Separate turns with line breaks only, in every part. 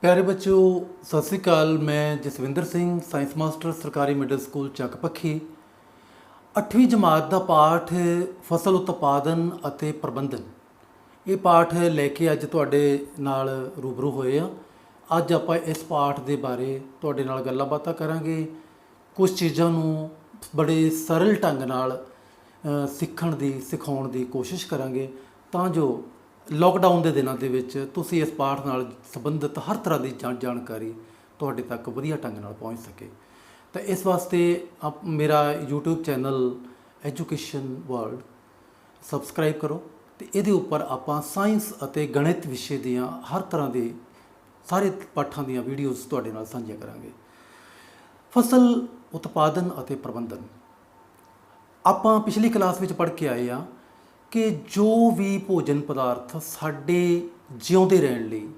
प्यारे बच्चों, सत श्री अकाल। मैं जसविंदर सिंह, साइंस मास्टर, सरकारी मिडल स्कूल ਚੱਕ ਪੱਖੀ। 8ਵੀਂ ਜਮਾਤ ਦਾ ਪਾਠ ਫਸਲ ਉਤਪਾਦਨ ਅਤੇ ਪ੍ਰਬੰਧਨ, ਇਹ ਪਾਠ ਲੈ ਕੇ ਅੱਜ ਤੁਹਾਡੇ ਨਾਲ ਰੂਬਰੂ ਹੋਏ ਆ। ਅੱਜ ਆਪਾਂ ਇਸ ਪਾਠ ਦੇ ਬਾਰੇ ਤੁਹਾਡੇ ਨਾਲ ਗੱਲਾਂ ਬਾਤਾਂ ਕਰਾਂਗੇ। ਕੁਝ ਚੀਜ਼ਾਂ ਨੂੰ ਬੜੇ ਸਰਲ ਢੰਗ ਨਾਲ ਸਿਖਾਉਣ ਦੀ ਕੋਸ਼ਿਸ਼ ਕਰਾਂਗੇ ਤਾਂ ਜੋ ਲੋਕਡਾਊਨ ਦੇ ਦਿਨਾਂ ਦੇ ਵਿੱਚ ਤੁਸੀਂ ਇਸ ਪਾਠ ਨਾਲ ਸੰਬੰਧਿਤ ਹਰ ਤਰ੍ਹਾਂ ਦੀ ਜਾਣਕਾਰੀ ਤੁਹਾਡੇ ਤੱਕ ਵਧੀਆ ਢੰਗ ਨਾਲ ਪਹੁੰਚ ਸਕੇ। ਤਾਂ ਇਸ ਵਾਸਤੇ ਮੇਰਾ YouTube channel education world subscribe ਕਰੋ ਅਤੇ ਇਹਦੇ ਉੱਪਰ ਆਪਾਂ ਸਾਇੰਸ ਅਤੇ ਗਣਿਤ ਵਿਸ਼ੇ ਦੀਆਂ ਹਰ ਤਰ੍ਹਾਂ ਦੇ ਸਾਰੇ ਪਾਠਾਂ ਦੀਆਂ ਵੀਡੀਓਜ਼ ਤੁਹਾਡੇ ਨਾਲ ਸਾਂਝੀਆਂ ਕਰਾਂਗੇ। ਫਸਲ ਉਤਪਾਦਨ ਅਤੇ ਪ੍ਰਬੰਧਨ, ਆਪਾਂ ਪਿਛਲੀ ਕਲਾਸ ਵਿੱਚ ਪੜ੍ਹ ਕੇ ਆਏ ਆ ਕਿ ਜੋ ਵੀ ਭੋਜਨ ਪਦਾਰਥ ਸਾਡੇ ਜਿਉਂਦੇ ਰਹਿਣ ਲਈ,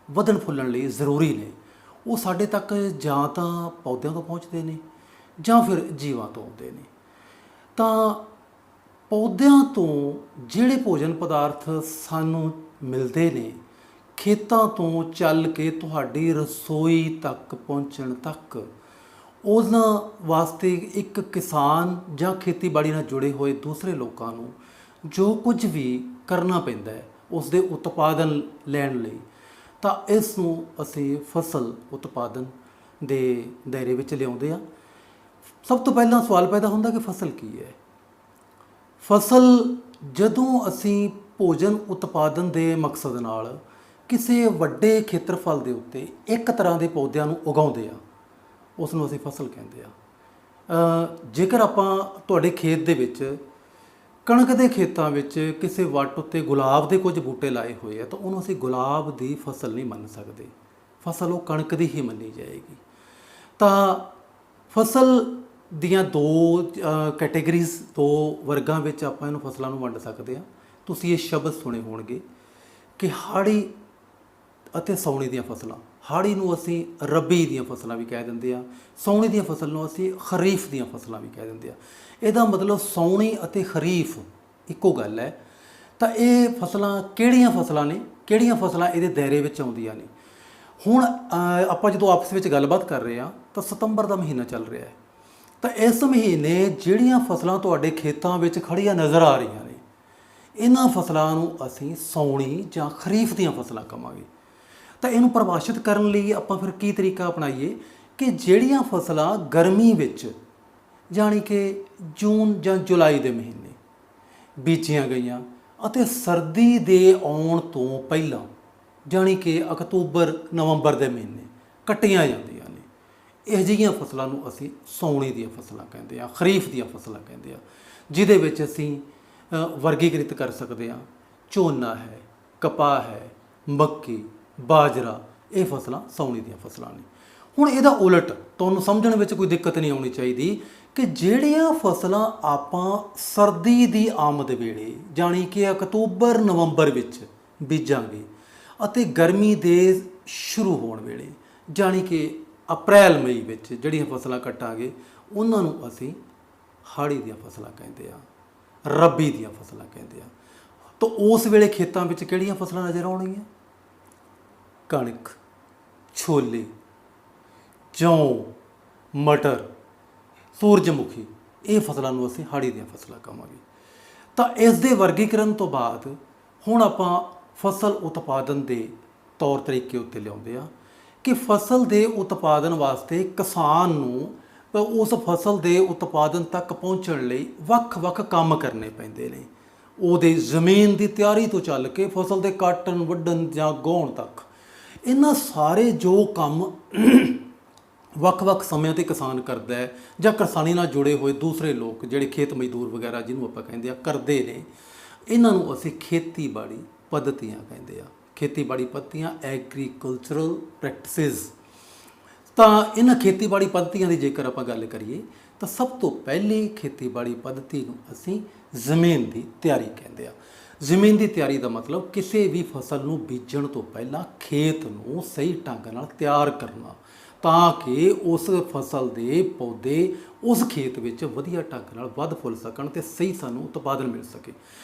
ਵਧਣ ਫੁੱਲਣ ਲਈ ਜ਼ਰੂਰੀ ਨੇ, ਉਹ ਸਾਡੇ ਤੱਕ ਜਾਂ ਤਾਂ ਪੌਦਿਆਂ ਤੋਂ ਪਹੁੰਚਦੇ ਨੇ ਜਾਂ ਫਿਰ ਜੀਵਾਂ ਤੋਂ ਆਉਂਦੇ ਨੇ। ਤਾਂ ਪੌਦਿਆਂ ਤੋਂ ਜਿਹੜੇ ਭੋਜਨ ਪਦਾਰਥ ਸਾਨੂੰ ਮਿਲਦੇ ਨੇ, ਖੇਤਾਂ ਤੋਂ ਚੱਲ ਕੇ ਤੁਹਾਡੀ ਰਸੋਈ ਤੱਕ ਪਹੁੰਚਣ ਤੱਕ, ਉਹਨਾਂ ਵਾਸਤੇ ਇੱਕ ਕਿਸਾਨ ਜਾਂ ਖੇਤੀਬਾੜੀ ਨਾਲ ਜੁੜੇ ਹੋਏ ਦੂਸਰੇ ਲੋਕਾਂ ਨੂੰ ਜੋ ਕੁਝ ਵੀ ਕਰਨਾ ਪੈਂਦਾ ਹੈ ਉਸ ਦੇ ਉਤਪਾਦਨ ਲੈਣ ਲਈ, ਤਾਂ ਇਸ ਨੂੰ ਅਸੀਂ ਫਸਲ ਉਤਪਾਦਨ ਦੇ ਦਾਇਰੇ ਵਿੱਚ ਲਿਆਉਂਦੇ ਹਾਂ। ਸਭ ਤੋਂ ਪਹਿਲਾਂ ਸਵਾਲ ਪੈਦਾ ਹੁੰਦਾ ਕਿ ਫਸਲ ਕੀ ਹੈ। ਫਸਲ ਜਦੋਂ ਅਸੀਂ ਭੋਜਨ ਉਤਪਾਦਨ ਦੇ ਮਕਸਦ ਨਾਲ ਕਿਸੇ ਵੱਡੇ ਖੇਤਰਫਲ ਦੇ ਉੱਤੇ ਇੱਕ ਤਰ੍ਹਾਂ ਦੇ ਪੌਦਿਆਂ ਨੂੰ ਉਗਾਉਂਦੇ ਆ, ਉਸ ਨੂੰ ਅਸੀਂ ਫਸਲ ਕਹਿੰਦੇ ਆ। ਜੇਕਰ ਆਪਾਂ ਤੁਹਾਡੇ ਖੇਤ ਦੇ ਵਿੱਚ, ਕਣਕ ਦੇ ਖੇਤਾਂ ਵਿੱਚ ਕਿਸੇ ਵੱਟ ਉੱਤੇ ਗੁਲਾਬ ਦੇ ਕੁਝ ਬੂਟੇ ਲਾਏ ਹੋਏ ਆ ਤਾਂ ਉਹਨੂੰ ਅਸੀਂ ਗੁਲਾਬ ਦੀ ਫਸਲ ਨਹੀਂ ਮੰਨ ਸਕਦੇ, ਫਸਲ ਉਹ ਕਣਕ ਦੀ ਹੀ ਮੰਨੀ ਜਾਏਗੀ। ਤਾਂ ਫਸਲ ਦੀਆਂ ਦੋ ਕੈਟੇਗਰੀਜ਼, ਦੋ ਵਰਗਾਂ ਵਿੱਚ ਆਪਾਂ ਇਹਨੂੰ ਫਸਲਾਂ ਨੂੰ ਵੰਡ ਸਕਦੇ ਹਾਂ। ਤੁਸੀਂ ਇਹ ਸ਼ਬਦ ਸੁਣੇ ਹੋਣਗੇ ਕਿ ਹਾੜੀ ਅਤੇ ਸਾਉਣੀ ਦੀਆਂ ਫਸਲਾਂ। ਹਾੜੀ ਨੂੰ ਅਸੀਂ ਰੱਬੀ ਦੀਆਂ ਫਸਲਾਂ ਵੀ ਕਹਿ ਦਿੰਦੇ ਆ, ਸਾਉਣੀ ਦੀਆਂ ਫਸਲ ਨੂੰ ਅਸੀਂ ਖਰੀਫ ਦੀਆਂ ਫਸਲਾਂ ਵੀ ਕਹਿ ਦਿੰਦੇ ਆ। ਇਹਦਾ ਮਤਲਬ ਸਾਉਣੀ ਅਤੇ ਖਰੀਫ ਇੱਕੋ ਗੱਲ ਹੈ। ਤਾਂ ਇਹ ਫਸਲਾਂ ਕਿਹੜੀਆਂ ਫਸਲਾਂ ਨੇ, ਕਿਹੜੀਆਂ ਫਸਲਾਂ ਇਹਦੇ ਦਾਇਰੇ ਵਿੱਚ ਆਉਂਦੀਆਂ ਨੇ। ਹੁਣ ਆਪਾਂ ਜਦੋਂ ਆਪਸ ਵਿੱਚ ਗੱਲਬਾਤ ਕਰ ਰਹੇ ਹਾਂ ਤਾਂ ਸਤੰਬਰ ਦਾ ਮਹੀਨਾ ਚੱਲ ਰਿਹਾ ਹੈ। ਤਾਂ ਇਸ ਮਹੀਨੇ ਜਿਹੜੀਆਂ ਫਸਲਾਂ ਤੁਹਾਡੇ ਖੇਤਾਂ ਵਿੱਚ ਖੜ੍ਹੀਆਂ ਨਜ਼ਰ ਆ ਰਹੀਆਂ ਨੇ, ਇਹਨਾਂ ਫਸਲਾਂ ਨੂੰ ਅਸੀਂ ਸਾਉਣੀ ਜਾਂ ਖਰੀਫ ਦੀਆਂ ਫਸਲਾਂ ਕਹਾਂਗੇ। ਤਾਂ ਇਹਨੂੰ ਪਰਿਭਾਸ਼ਿਤ ਕਰਨ ਲਈ ਆਪਾਂ ਫਿਰ ਕੀ ਤਰੀਕਾ ਅਪਣਾਈਏ ਕਿ ਜਿਹੜੀਆਂ ਫਸਲਾਂ ਗਰਮੀ ਵਿੱਚ, ਜਾਣੀ ਕਿ ਜੂਨ ਜਾਂ ਜੁਲਾਈ ਦੇ ਮਹੀਨੇ ਬੀਜੀਆਂ ਗਈਆਂ ਅਤੇ ਸਰਦੀ ਦੇ ਆਉਣ ਤੋਂ ਪਹਿਲਾਂ, ਜਾਣੀ ਕਿ ਅਕਤੂਬਰ ਨਵੰਬਰ ਦੇ ਮਹੀਨੇ ਕੱਟੀਆਂ ਜਾਂਦੀਆਂ ਨੇ, ਇਹ ਜਿਹੀਆਂ ਫਸਲਾਂ ਨੂੰ ਅਸੀਂ ਸਾਉਣੀ ਦੀਆਂ ਫਸਲਾਂ ਕਹਿੰਦੇ ਹਾਂ, ਖਰੀਫ ਦੀਆਂ ਫਸਲਾਂ ਕਹਿੰਦੇ ਹਾਂ। ਜਿਹਦੇ ਵਿੱਚ ਅਸੀਂ ਵਰਗੀਕ੍ਰਿਤ ਕਰ ਸਕਦੇ ਹਾਂ, ਝੋਨਾ ਹੈ, ਕਪਾਹ ਹੈ, ਮੱਕੀ, ਬਾਜਰਾ, ਇਹ ਫਸਲਾਂ ਸਾਉਣੀ ਦੀਆਂ ਫਸਲਾਂ ਨੇ। ਹੁਣ ਇਹਦਾ ਉਲਟ ਤੁਹਾਨੂੰ ਸਮਝਣ ਵਿੱਚ ਕੋਈ ਦਿੱਕਤ ਨਹੀਂ ਆਉਣੀ ਚਾਹੀਦੀ ਕਿ ਜਿਹੜੀਆਂ ਫਸਲਾਂ ਆਪਾਂ ਸਰਦੀ ਦੀ ਆਮਦ ਵੇਲੇ, ਜਾਣੀ ਕਿ ਅਕਤੂਬਰ ਨਵੰਬਰ ਵਿੱਚ ਬੀਜਾਂਗੇ ਅਤੇ ਗਰਮੀ ਦੇ ਸ਼ੁਰੂ ਹੋਣ ਵੇਲੇ, ਜਾਣੀ ਕਿ ਅਪ੍ਰੈਲ ਮਈ ਵਿੱਚ ਜਿਹੜੀਆਂ ਫਸਲਾਂ ਕੱਟਾਂਗੇ, ਉਹਨਾਂ ਨੂੰ ਅਸੀਂ ਹਾੜੀ ਦੀਆਂ ਫਸਲਾਂ ਕਹਿੰਦੇ ਆ, ਰੱਬੀ ਦੀਆਂ ਫਸਲਾਂ ਕਹਿੰਦੇ ਆ। ਤਾਂ ਉਸ ਵੇਲੇ ਖੇਤਾਂ ਵਿੱਚ ਕਿਹੜੀਆਂ ਫਸਲਾਂ ਨਜ਼ਰ ਆਉਣਗੀਆਂ? ਕਣਕ, ਛੋਲੇ, ਜੌਂ, ਮਟਰ, ਸੂਰਜਮੁਖੀ, ਇਹ ਫਸਲਾਂ ਨੂੰ ਅਸੀਂ ਹਾੜੀ ਦੀਆਂ ਫਸਲਾਂ ਕਹਾਂਗੇ। ਤਾਂ ਇਸ ਦੇ ਵਰਗੀਕਰਨ ਤੋਂ ਬਾਅਦ ਹੁਣ ਆਪਾਂ ਫਸਲ ਉਤਪਾਦਨ ਦੇ ਤੌਰ ਤਰੀਕੇ ਉੱਤੇ ਲਿਆਉਂਦੇ ਆ ਕਿ ਫਸਲ ਦੇ ਉਤਪਾਦਨ ਵਾਸਤੇ ਕਿਸਾਨ ਨੂੰ ਉਸ ਫਸਲ ਦੇ ਉਤਪਾਦਨ ਤੱਕ ਪਹੁੰਚਣ ਲਈ ਵੱਖ-ਵੱਖ ਕੰਮ ਕਰਨੇ ਪੈਂਦੇ ਨੇ। ਉਹਦੇ ਜ਼ਮੀਨ ਦੀ ਤਿਆਰੀ ਤੋਂ ਚੱਲ ਕੇ ਫਸਲ ਦੇ ਕੱਟਣ, ਵੱਢਣ ਜਾਂ ਗਾਉਣ ਤੱਕ, ਇਹਨਾਂ ਸਾਰੇ ਜੋ ਕੰਮ ਵੱਖ-ਵੱਖ ਸਮਿਆਂ 'ਤੇ ਕਿਸਾਨ ਕਰਦਾ ਹੈ ਜਾਂ ਕਿਸਾਨੀ ਨਾਲ ਜੁੜੇ ਹੋਏ ਦੂਸਰੇ ਲੋਕ ਜਿਹੜੇ ਖੇਤ ਮਜ਼ਦੂਰ ਵਗੈਰਾ ਜਿਹਨੂੰ ਆਪਾਂ ਕਹਿੰਦੇ ਆ, ਕਰਦੇ ਨੇ, ਇਹਨਾਂ ਨੂੰ ਅਸੀਂ ਖੇਤੀਬਾੜੀ ਪੱਧਤੀਆਂ ਕਹਿੰਦੇ ਆ। ਖੇਤੀਬਾੜੀ ਪੱਧਤੀਆਂ, ਐਗਰੀਕਲਚਰਲ ਪ੍ਰੈਕਟਿਸਿਸ। ਤਾਂ ਇਹਨਾਂ ਖੇਤੀਬਾੜੀ ਪੱਧਤੀਆਂ ਦੀ ਜੇਕਰ ਆਪਾਂ ਗੱਲ ਕਰੀਏ ਤਾਂ ਸਭ ਤੋਂ ਪਹਿਲੀ ਖੇਤੀਬਾੜੀ ਪੱਧਤੀ ਨੂੰ ਅਸੀਂ ਜ਼ਮੀਨ ਦੀ ਤਿਆਰੀ ਕਹਿੰਦੇ ਆ। ਜ਼ਮੀਨ ਦੀ ਤਿਆਰੀ ਦਾ ਮਤਲਬ ਕਿਸੇ ਵੀ ਫਸਲ ਨੂੰ ਬੀਜਣ ਤੋਂ ਪਹਿਲਾਂ ਖੇਤ ਨੂੰ ਸਹੀ ਢੰਗ ਨਾਲ ਤਿਆਰ ਕਰਨਾ ਤਾਂ ਕਿ ਉਸ ਫਸਲ ਦੇ ਪੌਦੇ ਉਸ ਖੇਤ ਵਿੱਚ ਵਧੀਆ ਢੰਗ ਨਾਲ ਵੱਧ ਫੁੱਲ ਸਕਣ ਅਤੇ ਸਹੀ ਸਾਨੂੰ ਉਤਪਾਦਨ ਮਿਲ ਸਕੇ।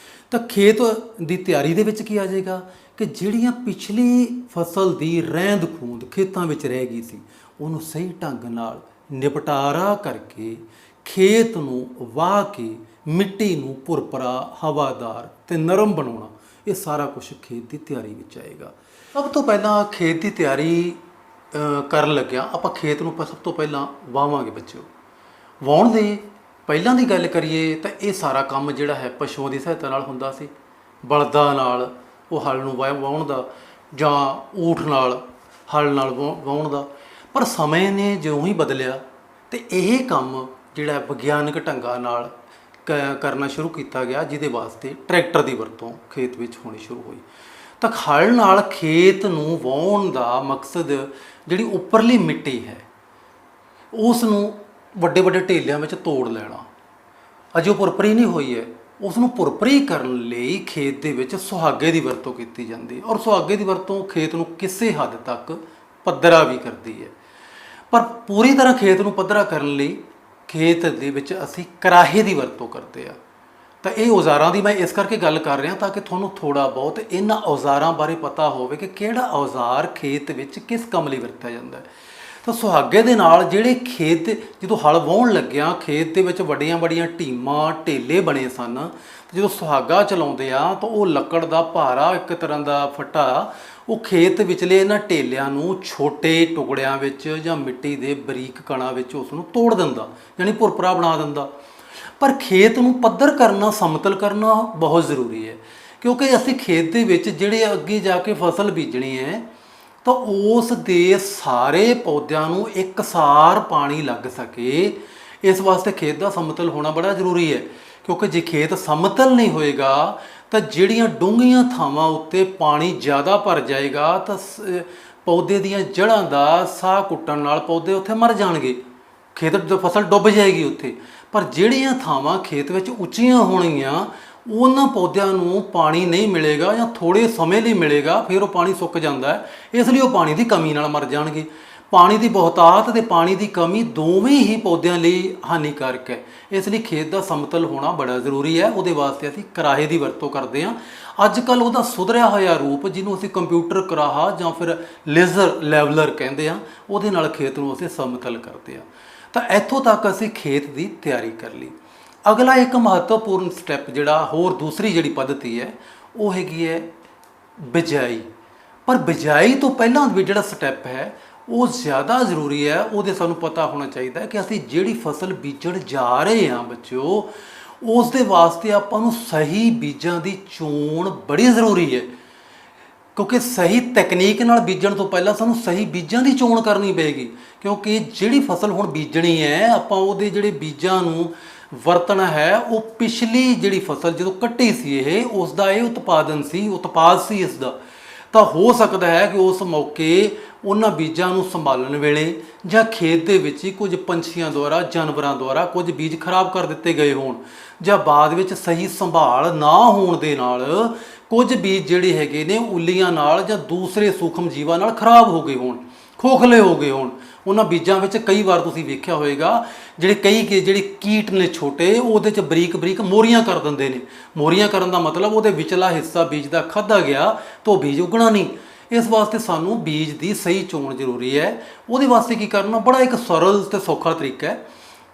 ਤਾਂ ਖੇਤ ਦੀ ਤਿਆਰੀ ਦੇ ਵਿੱਚ ਕੀ ਆ ਜਾਏਗਾ ਕਿ ਜਿਹੜੀਆਂ ਪਿਛਲੀ ਫਸਲ ਦੀ ਰਹਿੰਦ ਖੂੰਦ ਖੇਤਾਂ ਵਿੱਚ ਰਹਿ ਗਈ ਸੀ ਉਹਨੂੰ ਸਹੀ ਢੰਗ ਨਾਲ ਨਿਪਟਾਰਾ ਕਰਕੇ ਖੇਤ ਨੂੰ ਵਾਹ ਕੇ ਮਿੱਟੀ ਨੂੰ ਭੁਰਭੁਰਾ ਹਵਾਦਾਰ ਤੇ ਨਰਮ ਬਣਾਉਣਾ, ਇਹ ਸਾਰਾ ਕੁਝ ਖੇਤ ਦੀ ਤਿਆਰੀ ਵਿੱਚ ਆਏਗਾ। ਸਭ ਤੋਂ ਪਹਿਲਾਂ ਖੇਤ ਦੀ ਤਿਆਰੀ ਕਰਨ ਲੱਗਿਆ ਆਪਾਂ ਖੇਤ ਨੂੰ ਸਭ ਤੋਂ ਪਹਿਲਾਂ ਵਾਵਾਂਗੇ ਬੱਚਿਓ। ਵਾਹੁਣ ਦੇ ਪਹਿਲਾਂ ਦੀ ਗੱਲ ਕਰੀਏ ਤਾਂ ਇਹ ਸਾਰਾ ਕੰਮ ਜਿਹੜਾ ਹੈ ਪਸ਼ੂਆਂ ਦੀ ਸਹਾਇਤਾ ਨਾਲ ਹੁੰਦਾ ਸੀ, ਬਲਦਾਂ ਨਾਲ ਉਹ ਹਲ ਨੂੰ ਵਾਹੁਣ ਦਾ ਜਾਂ ਊਠ ਨਾਲ ਹਲ ਨਾਲ ਵਾਹੁਣ ਦਾ। ਪਰ ਸਮੇਂ ਨੇ ਜਿਉਂ ਹੀ ਬਦਲਿਆ ਤੇ ਇਹ ਕੰਮ ਜਿਹੜਾ ਵਿਗਿਆਨਕ ਢੰਗਾਂ ਨਾਲ ਕਰਨਾ ਸ਼ੁਰੂ ਕੀਤਾ ਗਿਆ, ਜਿਹਦੇ ਵਾਸਤੇ ਟਰੈਕਟਰ ਦੀ ਵਰਤੋਂ ਖੇਤ ਵਿੱਚ ਹੋਣੀ ਸ਼ੁਰੂ ਹੋਈ। ਤਾਂ ਹਲ ਨਾਲ ਖੇਤ ਨੂੰ ਵਾਹੁਣ ਦਾ ਮਕਸਦ ਜਿਹੜੀ ਉੱਪਰਲੀ ਮਿੱਟੀ ਹੈ ਉਸ ਨੂੰ ਵੱਡੇ ਵੱਡੇ ਢੇਲਿਆਂ ਵਿੱਚ ਤੋੜ ਲੈਣਾ। ਅਜੇ ਉਹ ਭੁਰਭਰੀ ਨਹੀਂ ਹੋਈ ਹੈ, ਉਸ ਨੂੰ ਭੁਰਭਰੀ ਕਰਨ ਲਈ ਖੇਤ ਦੇ ਵਿੱਚ ਸੁਹਾਗੇ ਦੀ ਵਰਤੋਂ ਕੀਤੀ ਜਾਂਦੀ ਹੈ, ਔਰ ਸੁਹਾਗੇ ਦੀ ਵਰਤੋਂ ਖੇਤ ਨੂੰ ਕਿਸੇ ਹੱਦ ਤੱਕ ਪੱਧਰਾ ਵੀ ਕਰਦੀ ਹੈ। ਪਰ ਪੂਰੀ ਤਰ੍ਹਾਂ ਖੇਤ ਨੂੰ ਪੱਧਰਾ ਕਰਨ ਲਈ ਖੇਤ ਦੇ ਵਿੱਚ ਅਸੀਂ ਕਰਾਹੇ ਦੀ ਵਰਤੋਂ ਕਰਦੇ ਆ। ਤਾਂ ਇਹ ਔਜ਼ਾਰਾਂ ਦੀ ਮੈਂ ਇਸ ਕਰਕੇ ਗੱਲ ਕਰ ਰਿਹਾ ਤਾਂ ਕਿ ਤੁਹਾਨੂੰ ਥੋੜ੍ਹਾ ਬਹੁਤ ਇਹਨਾਂ ਔਜ਼ਾਰਾਂ ਬਾਰੇ ਪਤਾ ਹੋਵੇ ਕਿ ਕਿਹੜਾ ਔਜ਼ਾਰ ਖੇਤ ਵਿੱਚ ਕਿਸ ਕੰਮ ਲਈ ਵਰਤਿਆ ਜਾਂਦਾ ਹੈ। ਤਾਂ ਸੁਹਾਗੇ ਦੇ ਨਾਲ ਜਿਹੜੇ ਖੇਤ ਜਦੋਂ ਹਲ ਵਾਹੁਣ ਲੱਗਿਆ ਖੇਤ ਦੇ ਵਿੱਚ ਵੱਡੀਆਂ ਵੱਡੀਆਂ ਢੀਮਾਂ ਢੇਲੇ ਬਣੇ ਸਨ। ਜਦੋਂ ਸੁਹਾਗਾ ਚਲਾਉਂਦੇ ਆ ਤਾਂ ਉਹ ਲੱਕੜ ਦਾ ਭਾਰਾ ਇੱਕ ਤਰ੍ਹਾਂ ਦਾ ਫੱਟਾ ਉਹ ਖੇਤ ਵਿਚਲੇ ਇਹਨਾਂ ਢੇਲਿਆਂ ਨੂੰ ਛੋਟੇ ਟੁਕੜਿਆਂ ਵਿੱਚ ਜਾਂ ਮਿੱਟੀ ਦੇ ਬਰੀਕ ਕਣਾਂ ਵਿੱਚ ਉਸ ਨੂੰ ਤੋੜ ਦਿੰਦਾ, ਯਾਨੀ ਭੁਰਭੁਰਾ ਬਣਾ ਦਿੰਦਾ। ਪਰ ਖੇਤ ਨੂੰ ਪੱਧਰ ਕਰਨਾ, ਸਮਤਲ ਕਰਨਾ ਬਹੁਤ ਜ਼ਰੂਰੀ ਹੈ, ਕਿਉਂਕਿ ਅਸੀਂ ਖੇਤ ਦੇ ਵਿੱਚ ਜਿਹੜੇ ਅੱਗੇ ਜਾ ਕੇ ਫਸਲ ਬੀਜਣੀ ਹੈ ਤਾਂ ਉਸ ਦੇ ਸਾਰੇ ਪੌਦਿਆਂ ਨੂੰ ਇੱਕਸਾਰ ਪਾਣੀ ਲੱਗ ਸਕੇ। ਇਸ ਵਾਸਤੇ ਖੇਤ ਦਾ ਸਮਤਲ ਹੋਣਾ ਬੜਾ ਜ਼ਰੂਰੀ ਹੈ, ਕਿਉਂਕਿ ਜੇ ਖੇਤ ਸਮਤਲ ਨਹੀਂ ਹੋਏਗਾ ਤਾਂ ਜਿਹੜੀਆਂ ਡੂੰਘੀਆਂ ਥਾਵਾਂ ਉੱਤੇ ਪਾਣੀ ਜ਼ਿਆਦਾ ਭਰ ਜਾਏਗਾ ਤਾਂ ਪੌਦੇ ਦੀਆਂ ਜੜ੍ਹਾਂ ਦਾ ਸਾਹ ਘੁੱਟਣ ਨਾਲ ਪੌਦੇ ਉੱਥੇ ਮਰ ਜਾਣਗੇ, ਖੇਤ ਦੀ ਫਸਲ ਡੁੱਬ ਜਾਏਗੀ ਉੱਥੇ। ਪਰ ਜਿਹੜੀਆਂ ਥਾਵਾਂ ਖੇਤ ਵਿੱਚ ਉੱਚੀਆਂ ਹੋਣਗੀਆਂ ਉਹਨਾਂ ਪੌਦਿਆਂ ਨੂੰ ਪਾਣੀ ਨਹੀਂ ਮਿਲੇਗਾ ਜਾਂ ਥੋੜ੍ਹੇ ਸਮੇਂ ਲਈ ਮਿਲੇਗਾ, ਫਿਰ ਉਹ ਪਾਣੀ ਸੁੱਕ ਜਾਂਦਾ ਹੈ, ਇਸ ਲਈ ਉਹ ਪਾਣੀ ਦੀ ਕਮੀ ਨਾਲ ਮਰ ਜਾਣਗੇ। ਪਾਣੀ ਦੀ ਬਹੁਤਾਤ ਅਤੇ ਪਾਣੀ ਦੀ ਕਮੀ ਦੋਵੇਂ ਹੀ ਪੌਦਿਆਂ ਲਈ ਹਾਨੀਕਾਰਕ ਹੈ। ਇਸ ਲਈ ਖੇਤ ਦਾ ਸਮਤਲ ਹੋਣਾ ਬੜਾ ਜ਼ਰੂਰੀ ਹੈ। ਉਹਦੇ ਵਾਸਤੇ ਅਸੀਂ ਕਰਾਹੇ ਦੀ ਵਰਤੋਂ ਕਰਦੇ ਹਾਂ। ਅੱਜ ਕੱਲ੍ਹ ਉਹਦਾ ਸੁਧਰਿਆ ਹੋਇਆ ਰੂਪ ਜਿਹਨੂੰ ਅਸੀਂ ਕੰਪਿਊਟਰ ਕਰਾਹਾ ਜਾਂ ਫਿਰ ਲੇਜ਼ਰ ਲੈਵਲਰ ਕਹਿੰਦੇ ਹਾਂ, ਉਹਦੇ ਨਾਲ ਖੇਤ ਨੂੰ ਅਸੀਂ ਸਮਤਲ ਕਰਦੇ ਹਾਂ। ਤਾਂ ਇੱਥੋਂ ਤੱਕ ਅਸੀਂ ਖੇਤ ਦੀ ਤਿਆਰੀ ਕਰ ਲਈ। ਅਗਲਾ ਇੱਕ ਮਹੱਤਵਪੂਰਨ ਸਟੈਪ ਜਿਹੜਾ ਹੋਰ ਦੂਸਰੀ ਜਿਹੜੀ ਪੱਧਤੀ ਹੈ ਉਹ ਹੈਗੀ ਹੈ ਬਿਜਾਈ। ਪਰ ਬਿਜਾਈ ਤੋਂ ਪਹਿਲਾਂ ਵੀ ਜਿਹੜਾ ਸਟੈਪ ਹੈ ਉਹ ਜ਼ਿਆਦਾ ਜ਼ਰੂਰੀ ਹੈ। ਉਹਦੇ ਸਾਨੂੰ ਪਤਾ ਹੋਣਾ ਚਾਹੀਦਾ ਕਿ ਅਸੀਂ ਜਿਹੜੀ ਫਸਲ ਬੀਜਣ ਜਾ ਰਹੇ ਹਾਂ ਬੱਚਿਓ, ਉਸ ਦੇ ਵਾਸਤੇ ਆਪਾਂ ਨੂੰ ਸਹੀ ਬੀਜਾਂ ਦੀ ਚੋਣ ਬੜੀ ਜ਼ਰੂਰੀ ਹੈ, ਕਿਉਂਕਿ ਸਹੀ ਤਕਨੀਕ ਨਾਲ ਬੀਜਣ ਤੋਂ ਪਹਿਲਾਂ ਸਾਨੂੰ ਸਹੀ ਬੀਜਾਂ ਦੀ ਚੋਣ ਕਰਨੀ ਪਏਗੀ। ਕਿਉਂਕਿ ਜਿਹੜੀ ਫਸਲ ਹੁਣ ਬੀਜਣੀ ਹੈ ਆਪਾਂ ਉਹਦੇ ਜਿਹੜੇ ਬੀਜਾਂ ਨੂੰ ਵਰਤਣਾ ਹੈ ਉਹ ਪਿਛਲੀ ਜਿਹੜੀ ਫਸਲ ਜਦੋਂ ਕੱਟੀ ਸੀ ਇਹ ਉਸ ਦਾ ਇਹ ਉਤਪਾਦ ਸੀ ਇਸ ਦਾ। ਤਾਂ ਹੋ ਸਕਦਾ ਹੈ ਕਿ ਉਸ ਮੌਕੇ ਉਹਨਾਂ ਬੀਜਾਂ ਨੂੰ ਸੰਭਾਲਣ ਵੇਲੇ ਜਾਂ ਖੇਤ ਦੇ ਵਿੱਚ ਹੀ ਕੁਝ ਪੰਛੀਆਂ ਦੁਆਰਾ, ਜਾਨਵਰਾਂ ਦੁਆਰਾ ਕੁਝ ਬੀਜ ਖਰਾਬ ਕਰ ਦਿੱਤੇ ਗਏ ਹੋਣ, ਜਾਂ ਬਾਅਦ ਵਿੱਚ ਸਹੀ ਸੰਭਾਲ ਨਾ ਹੋਣ ਦੇ ਨਾਲ ਕੁਝ ਬੀਜ ਜਿਹੜੇ ਹੈਗੇ ਨੇ ਉੱਲੀਆਂ ਨਾਲ ਜਾਂ ਦੂਸਰੇ ਸੂਖਮ ਜੀਵਾਂ ਨਾਲ ਖਰਾਬ ਹੋ ਗਏ ਹੋਣ, ਖੋਖਲੇ ਹੋ ਗਏ ਹੋਣ। ਉਹਨਾਂ ਬੀਜਾਂ ਵਿੱਚ ਕਈ ਵਾਰ ਤੁਸੀਂ ਵੇਖਿਆ ਹੋਵੇਗਾ ਜਿਹੜੇ ਕੀਟ ਨੇ ਛੋਟੇ ਉਹਦੇ 'ਚ ਬਰੀਕ ਬਰੀਕ ਮੋਰੀਆਂ ਕਰ ਦਿੰਦੇ ਨੇ। ਮੋਰੀਆਂ ਕਰਨ ਦਾ ਮਤਲਬ ਉਹਦੇ ਵਿਚਲਾ ਹਿੱਸਾ ਬੀਜ ਦਾ ਖਾਧਾ ਗਿਆ ਤਾਂ ਉਹ ਬੀਜ ਉੱਗਣਾ ਨਹੀਂ। ਇਸ ਵਾਸਤੇ ਸਾਨੂੰ ਬੀਜ ਦੀ ਸਹੀ ਚੋਣ ਜ਼ਰੂਰੀ ਹੈ। ਉਹਦੇ ਵਾਸਤੇ ਕੀ ਕਰਨਾ, ਬੜਾ ਇੱਕ ਸਰਲ ਅਤੇ ਸੌਖਾ ਤਰੀਕਾ ਹੈ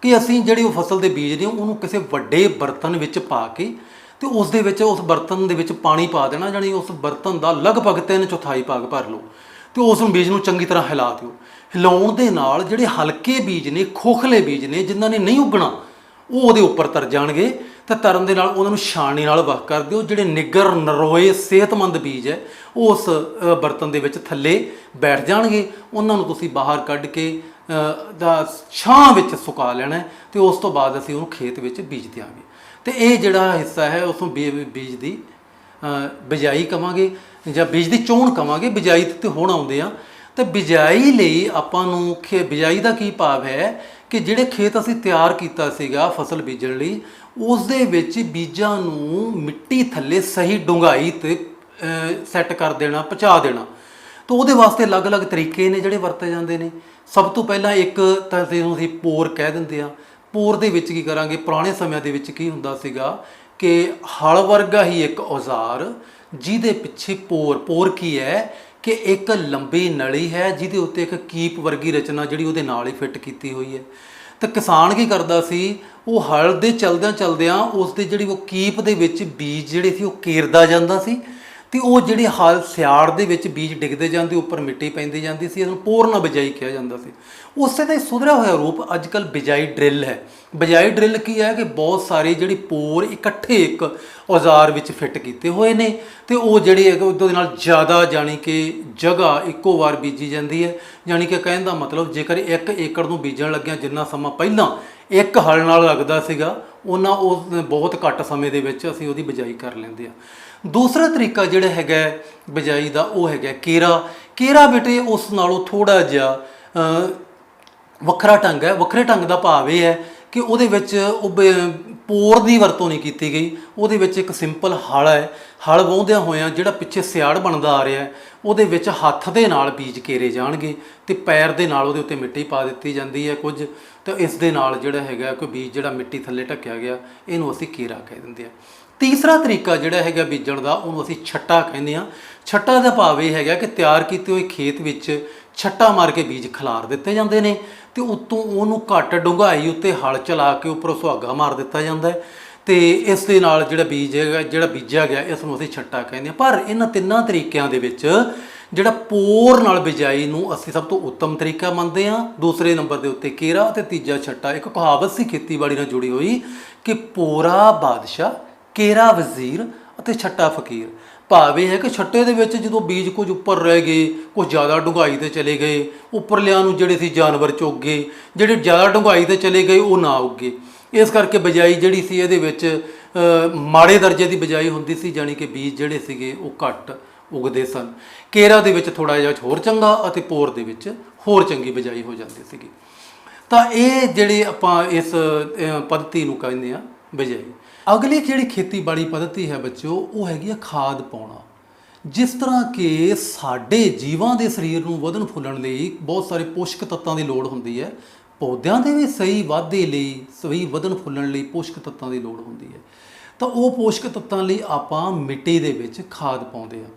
ਕਿ ਅਸੀਂ ਜਿਹੜੀ ਉਹ ਫਸਲ ਦੇ ਬੀਜ ਨੇ ਉਹਨੂੰ ਕਿਸੇ ਵੱਡੇ ਬਰਤਨ ਵਿੱਚ ਪਾ ਕੇ ਅਤੇ ਉਸ ਦੇ ਵਿੱਚ ਉਸ ਬਰਤਨ ਦੇ ਵਿੱਚ ਪਾਣੀ ਪਾ ਦੇਣਾ, ਜਾਣੀ ਉਸ ਬਰਤਨ ਦਾ ਲਗਭਗ 3/4 ਭਾਗ ਭਰ ਲਓ ਅਤੇ ਉਸ ਨੂੰ ਬੀਜ ਨੂੰ ਚੰਗੀ ਤਰ੍ਹਾਂ ਹਿਲਾ ਦਿਓ। ਹਿਲਾਉਣ ਦੇ ਨਾਲ ਜਿਹੜੇ ਹਲਕੇ ਬੀਜ ਨੇ, ਖੋਖਲੇ ਬੀਜ ਨੇ, ਜਿਨ੍ਹਾਂ ਨੇ ਨਹੀਂ ਉੱਗਣਾ, ਉਹ ਉਹਦੇ ਉੱਪਰ ਤਰ ਜਾਣਗੇ। ਅਤੇ ਤਰਨ ਦੇ ਨਾਲ ਉਹਨਾਂ ਨੂੰ ਛਾਣਨੀ ਨਾਲ ਵੱਖ ਕਰ ਦਿਓ। ਜਿਹੜੇ ਨਿੱਗਰ, ਨਰੋਏ, ਸਿਹਤਮੰਦ ਬੀਜ ਹੈ ਉਹ ਉਸ ਬਰਤਨ ਦੇ ਵਿੱਚ ਥੱਲੇ ਬੈਠ ਜਾਣਗੇ। ਉਹਨਾਂ ਨੂੰ ਤੁਸੀਂ ਬਾਹਰ ਕੱਢ ਕੇ ਛਾਂ ਵਿੱਚ ਸੁਕਾ ਲੈਣਾ ਅਤੇ ਉਸ ਤੋਂ ਬਾਅਦ ਅਸੀਂ ਉਹਨੂੰ ਖੇਤ ਵਿੱਚ ਬੀਜ ਦਿਆਂਗੇ। ਅਤੇ ਇਹ ਜਿਹੜਾ ਹਿੱਸਾ ਹੈ ਉਸ ਨੂੰ ਬੀਜ ਦੀ ਬਿਜਾਈ ਕਹਾਂਗੇ ਜਾਂ ਬੀਜ ਦੀ ਚੋਣ ਕਹਾਂਗੇ। ਬਿਜਾਈ 'ਤੇ ਹੁਣ ਆਉਂਦੇ ਆ। ਅਤੇ ਬਿਜਾਈ ਲਈ ਆਪਾਂ ਨੂੰ ਬਿਜਾਈ ਦਾ ਕੀ ਭਾਵ ਹੈ ਕਿ ਜਿਹੜੇ ਖੇਤ ਅਸੀਂ ਤਿਆਰ ਕੀਤਾ ਸੀਗਾ ਫਸਲ ਬੀਜਣ ਲਈ, ਉਸ ਦੇ ਵਿੱਚ ਬੀਜਾਂ ਨੂੰ ਮਿੱਟੀ ਥੱਲੇ ਸਹੀ ਡੂੰਘਾਈ 'ਤੇ ਸੈੱਟ ਕਰ ਦੇਣਾ, ਪਹੁੰਚਾ ਦੇਣਾ। ਤਾਂ ਉਹਦੇ ਵਾਸਤੇ ਅਲੱਗ-ਅਲੱਗ ਤਰੀਕੇ ਨੇ ਜਿਹੜੇ ਵਰਤੇ ਜਾਂਦੇ ਨੇ। ਸਭ ਤੋਂ ਪਹਿਲਾਂ ਇੱਕ ਤਾਂ ਜਿਹਨੂੰ ਅਸੀਂ ਪੋਰ ਕਹਿ ਦਿੰਦੇ ਹਾਂ। ਪੋਰ ਦੇ ਵਿੱਚ ਕੀ ਕਰਾਂਗੇ, ਪੁਰਾਣੇ ਸਮਿਆਂ ਦੇ ਵਿੱਚ ਕੀ ਹੁੰਦਾ ਸੀਗਾ कि हल वर्गा ही एक औजार जिहदे पिछे पोर की है कि एक लंबी नली है जिहदे उत्ते एक कीप वर्गी रचना जिहड़ी उहदे नाल ही फिट कीती हुई है। तो किसान की करदा सी, वो हल दे चलदियां चलदियां उस दे जिहड़ी वो कीप दे विच बीज जिहड़े सी वो केरदा जांदा सी ਤੇ ਉਹ ਜਿਹੜੀ ਹਲ ਸਿਆੜ ਦੇ ਵਿੱਚ ਬੀਜ ਡਿੱਗਦੇ ਜਾਂਦੇ, ਉੱਪਰ ਮਿੱਟੀ ਪੈਂਦੀ ਜਾਂਦੀ ਸੀ। ਇਹਨੂੰ ਪੂਰਨ ਬਿਜਾਈ ਕਿਹਾ ਜਾਂਦਾ ਸੀ। ਉਸੇ ਦਾ ਹੀ ਸੁਧਰਿਆ ਹੋਇਆ ਰੂਪ ਅੱਜ ਕੱਲ੍ਹ ਬਿਜਾਈ ਡਰਿੱਲ ਹੈ। ਬਿਜਾਈ ਡਰਿੱਲ ਕੀ ਹੈ ਕਿ ਬਹੁਤ ਸਾਰੇ ਜਿਹੜੀ ਪੋਰ ਇਕੱਠੇ ਇੱਕ ਔਜ਼ਾਰ ਵਿੱਚ ਫਿੱਟ ਕੀਤੇ ਹੋਏ ਨੇ ਅਤੇ ਉਹ ਜਿਹੜੇ ਉਹਦੇ ਨਾਲ ਜ਼ਿਆਦਾ ਜਾਣੀ ਕਿ ਜਗ੍ਹਾ ਇੱਕੋ ਵਾਰ ਬੀਜੀ ਜਾਂਦੀ ਹੈ। ਜਾਣੀ ਕਿ ਕਹਿਣ ਦਾ ਮਤਲਬ ਜੇਕਰ 1 ਏਕੜ ਨੂੰ ਬੀਜਣ ਲੱਗਿਆ ਜਿੰਨਾ ਸਮਾਂ ਪਹਿਲਾਂ ਇੱਕ ਹਲ ਨਾਲ ਲੱਗਦਾ ਸੀਗਾ, ਉਹਨਾਂ ਉਸ ਬਹੁਤ ਘੱਟ ਸਮੇਂ ਦੇ ਵਿੱਚ ਅਸੀਂ ਉਹਦੀ ਬਿਜਾਈ ਕਰ ਲੈਂਦੇ ਹਾਂ। ਦੂਸਰਾ ਤਰੀਕਾ ਜਿਹੜਾ ਹੈਗਾ ਬਿਜਾਈ ਦਾ ਉਹ ਹੈਗਾ ਕੇਰਾ ਬੇਟੇ ਉਸ ਨਾਲੋਂ ਥੋੜ੍ਹਾ ਜਿਹਾ ਵੱਖਰਾ ਢੰਗ ਹੈ। ਵੱਖਰੇ ਢੰਗ ਦਾ ਭਾਵ ਇਹ ਹੈ ਕਿ ਉਹਦੇ ਵਿੱਚ ਉਹ ਪੋਰ ਦੀ ਵਰਤੋਂ ਨਹੀਂ ਕੀਤੀ ਗਈ। ਉਹਦੇ ਵਿੱਚ ਇੱਕ ਸਿੰਪਲ ਹਲ ਹੈ, ਹਲ ਵਾਹੁੰਦਿਆਂ ਹੋਇਆਂ ਜਿਹੜਾ ਪਿੱਛੇ ਸਿਆੜ ਬਣਦਾ ਆ ਰਿਹਾ ਉਹਦੇ ਵਿੱਚ ਹੱਥ ਦੇ ਨਾਲ ਬੀਜ ਕੇਰੇ ਜਾਣਗੇ ਅਤੇ ਪੈਰ ਦੇ ਨਾਲ ਉਹਦੇ ਉੱਤੇ ਮਿੱਟੀ ਪਾ ਦਿੱਤੀ ਜਾਂਦੀ ਹੈ ਕੁਝ, ਤਾਂ ਇਸ ਦੇ ਨਾਲ ਜਿਹੜਾ ਹੈਗਾ ਕੋਈ ਬੀਜ ਜਿਹੜਾ ਮਿੱਟੀ ਥੱਲੇ ਢੱਕਿਆ ਗਿਆ ਇਹਨੂੰ ਅਸੀਂ ਕੇਰਾ ਕਹਿ ਦਿੰਦੇ ਹਾਂ। ਤੀਸਰਾ ਤਰੀਕਾ ਜਿਹੜਾ ਹੈਗਾ ਬੀਜਣ ਦਾ ਉਹਨੂੰ ਅਸੀਂ ਛੱਟਾ ਕਹਿੰਦੇ ਹਾਂ। ਛੱਟਾ ਦਾ ਭਾਵ ਇਹ ਹੈਗਾ ਕਿ ਤਿਆਰ ਕੀਤੇ ਹੋਏ ਖੇਤ ਵਿੱਚ ਛੱਟਾ ਮਾਰ ਕੇ ਬੀਜ ਖਿਲਾਰ ਦਿੱਤੇ ਜਾਂਦੇ ਨੇ ਅਤੇ ਉੱਤੋਂ ਉਹਨੂੰ ਘੱਟ ਡੂੰਘਾਈ ਉੱਤੇ ਹਲ ਚਲਾ ਕੇ ਉੱਪਰੋਂ ਸੁਹਾਗਾ ਮਾਰ ਦਿੱਤਾ ਜਾਂਦਾ ਹੈ ਅਤੇ ਇਸ ਦੇ ਨਾਲ ਜਿਹੜਾ ਬੀਜ ਹੈਗਾ ਜਿਹੜਾ ਬੀਜਿਆ ਗਿਆ ਇਸ ਨੂੰ ਅਸੀਂ ਛੱਟਾ ਕਹਿੰਦੇ ਹਾਂ। ਪਰ ਇਹਨਾਂ ਤਿੰਨਾਂ ਤਰੀਕਿਆਂ ਦੇ ਵਿੱਚ ਜਿਹੜਾ ਪੋਰ ਨਾਲ ਬਿਜਾਈ ਨੂੰ ਅਸੀਂ ਸਭ ਤੋਂ ਉੱਤਮ ਤਰੀਕਾ ਮੰਨਦੇ ਹਾਂ। ਦੂਸਰੇ ਨੰਬਰ ਦੇ ਉੱਤੇ ਕੇਰਾ ਅਤੇ ਤੀਜਾ ਛੱਟਾ। ਇੱਕ ਕਹਾਵਤ ਸੀ ਖੇਤੀਬਾੜੀ ਨਾਲ ਜੁੜੀ ਹੋਈ ਕਿ ਪੋਰਾ ਬਾਦਸ਼ਾਹ, ਕੇਰਾ ਵਜ਼ੀਰ ਅਤੇ ਛੱਟਾ ਫਕੀਰ। ਭਾਵ ਇਹ ਹੈ ਕਿ ਛੱਟੇ ਦੇ ਵਿੱਚ ਜਦੋਂ ਬੀਜ ਕੁਝ ਉੱਪਰ ਰਹਿ ਗਏ, ਕੁਝ ਜ਼ਿਆਦਾ ਡੂੰਘਾਈ 'ਤੇ ਚਲੇ ਗਏ, ਉੱਪਰਲਿਆਂ ਨੂੰ ਜਿਹੜੇ ਸੀ ਜਾਨਵਰ ਚੁੱਕ ਗਏ, ਜਿਹੜੇ ਜ਼ਿਆਦਾ ਡੂੰਘਾਈ 'ਤੇ ਚਲੇ ਗਏ ਉਹ ਨਾ ਉੱਗੇ। ਇਸ ਕਰਕੇ ਬਿਜਾਈ ਜਿਹੜੀ ਸੀ ਇਹਦੇ ਵਿੱਚ ਮਾੜੇ ਦਰਜੇ ਦੀ ਬਿਜਾਈ ਹੁੰਦੀ ਸੀ, ਜਾਣੀ ਕਿ ਬੀਜ ਜਿਹੜੇ ਸੀਗੇ ਉਹ ਘੱਟ ਉਗਦੇ ਸਨ। ਕੇਰਾ ਦੇ ਵਿੱਚ ਥੋੜ੍ਹਾ ਜਿਹਾ ਹੋਰ ਚੰਗਾ ਅਤੇ ਪੋਰ ਦੇ ਵਿੱਚ ਹੋਰ ਚੰਗੀ ਬਿਜਾਈ ਹੋ ਜਾਂਦੀ ਸੀਗੀ। ਤਾਂ ਇਹ ਜਿਹੜੇ ਆਪਾਂ ਇਸ ਪੱਧਤੀ ਨੂੰ ਕਹਿੰਦੇ ਹਾਂ ਬਿਜਾਈ। ਅਗਲੀ ਜਿਹੜੀ ਖੇਤੀਬਾੜੀ ਪੱਧਤੀ ਹੈ ਬੱਚਿਓ ਉਹ ਹੈਗੀ ਆ ਖਾਦ ਪਾਉਣਾ। ਜਿਸ ਤਰ੍ਹਾਂ ਕਿ ਸਾਡੇ ਜੀਵਾਂ ਦੇ ਸਰੀਰ ਨੂੰ ਵਧਣ ਫੁੱਲਣ ਲਈ ਬਹੁਤ ਸਾਰੇ ਪੋਸ਼ਕ ਤੱਤਾਂ ਦੀ ਲੋੜ ਹੁੰਦੀ ਹੈ, ਪੌਦਿਆਂ ਦੇ ਵੀ ਸਹੀ ਵਾਧੇ ਲਈ, ਸਹੀ ਵਧਣ ਫੁੱਲਣ ਲਈ ਪੋਸ਼ਕ ਤੱਤਾਂ ਦੀ ਲੋੜ ਹੁੰਦੀ ਹੈ। ਤਾਂ ਉਹ ਪੋਸ਼ਕ ਤੱਤਾਂ ਲਈ ਆਪਾਂ ਮਿੱਟੀ ਦੇ ਵਿੱਚ ਖਾਦ ਪਾਉਂਦੇ ਹਾਂ।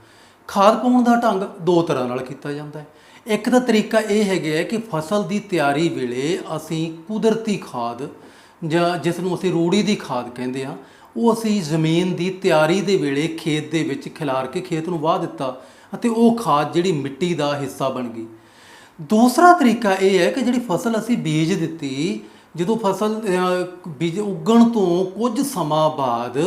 ਖਾਦ ਪਾਉਣ ਦਾ ਢੰਗ ਦੋ ਤਰ੍ਹਾਂ ਨਾਲ ਕੀਤਾ ਜਾਂਦਾ ਹੈ। ਇੱਕ ਤਾਂ ਤਰੀਕਾ ਇਹ ਹੈਗਾ ਕਿ ਫਸਲ ਦੀ ਤਿਆਰੀ ਵੇਲੇ ਅਸੀਂ ਕੁਦਰਤੀ ਖਾਦ ਜਾਂ ਜਿਸ ਨੂੰ ਅਸੀਂ ਰੂੜੀ ਦੀ ਖਾਦ ਕਹਿੰਦੇ ਹਾਂ ਉਹ ਅਸੀਂ ਜ਼ਮੀਨ ਦੀ ਤਿਆਰੀ ਦੇ ਵੇਲੇ ਖੇਤ ਦੇ ਵਿੱਚ ਖਿਲਾਰ ਕੇ ਖੇਤ ਨੂੰ ਵਾਹ ਦਿੱਤਾ ਅਤੇ ਉਹ ਖਾਦ ਜਿਹੜੀ ਮਿੱਟੀ ਦਾ ਹਿੱਸਾ ਬਣ ਗਈ। ਦੂਸਰਾ ਤਰੀਕਾ ਇਹ ਹੈ ਕਿ ਜਿਹੜੀ ਫਸਲ ਅਸੀਂ ਬੀਜ ਦਿੱਤੀ, ਜਦੋਂ ਫਸਲ ਬੀਜ ਉੱਗਣ ਤੋਂ ਕੁਝ ਸਮਾਂ ਬਾਅਦ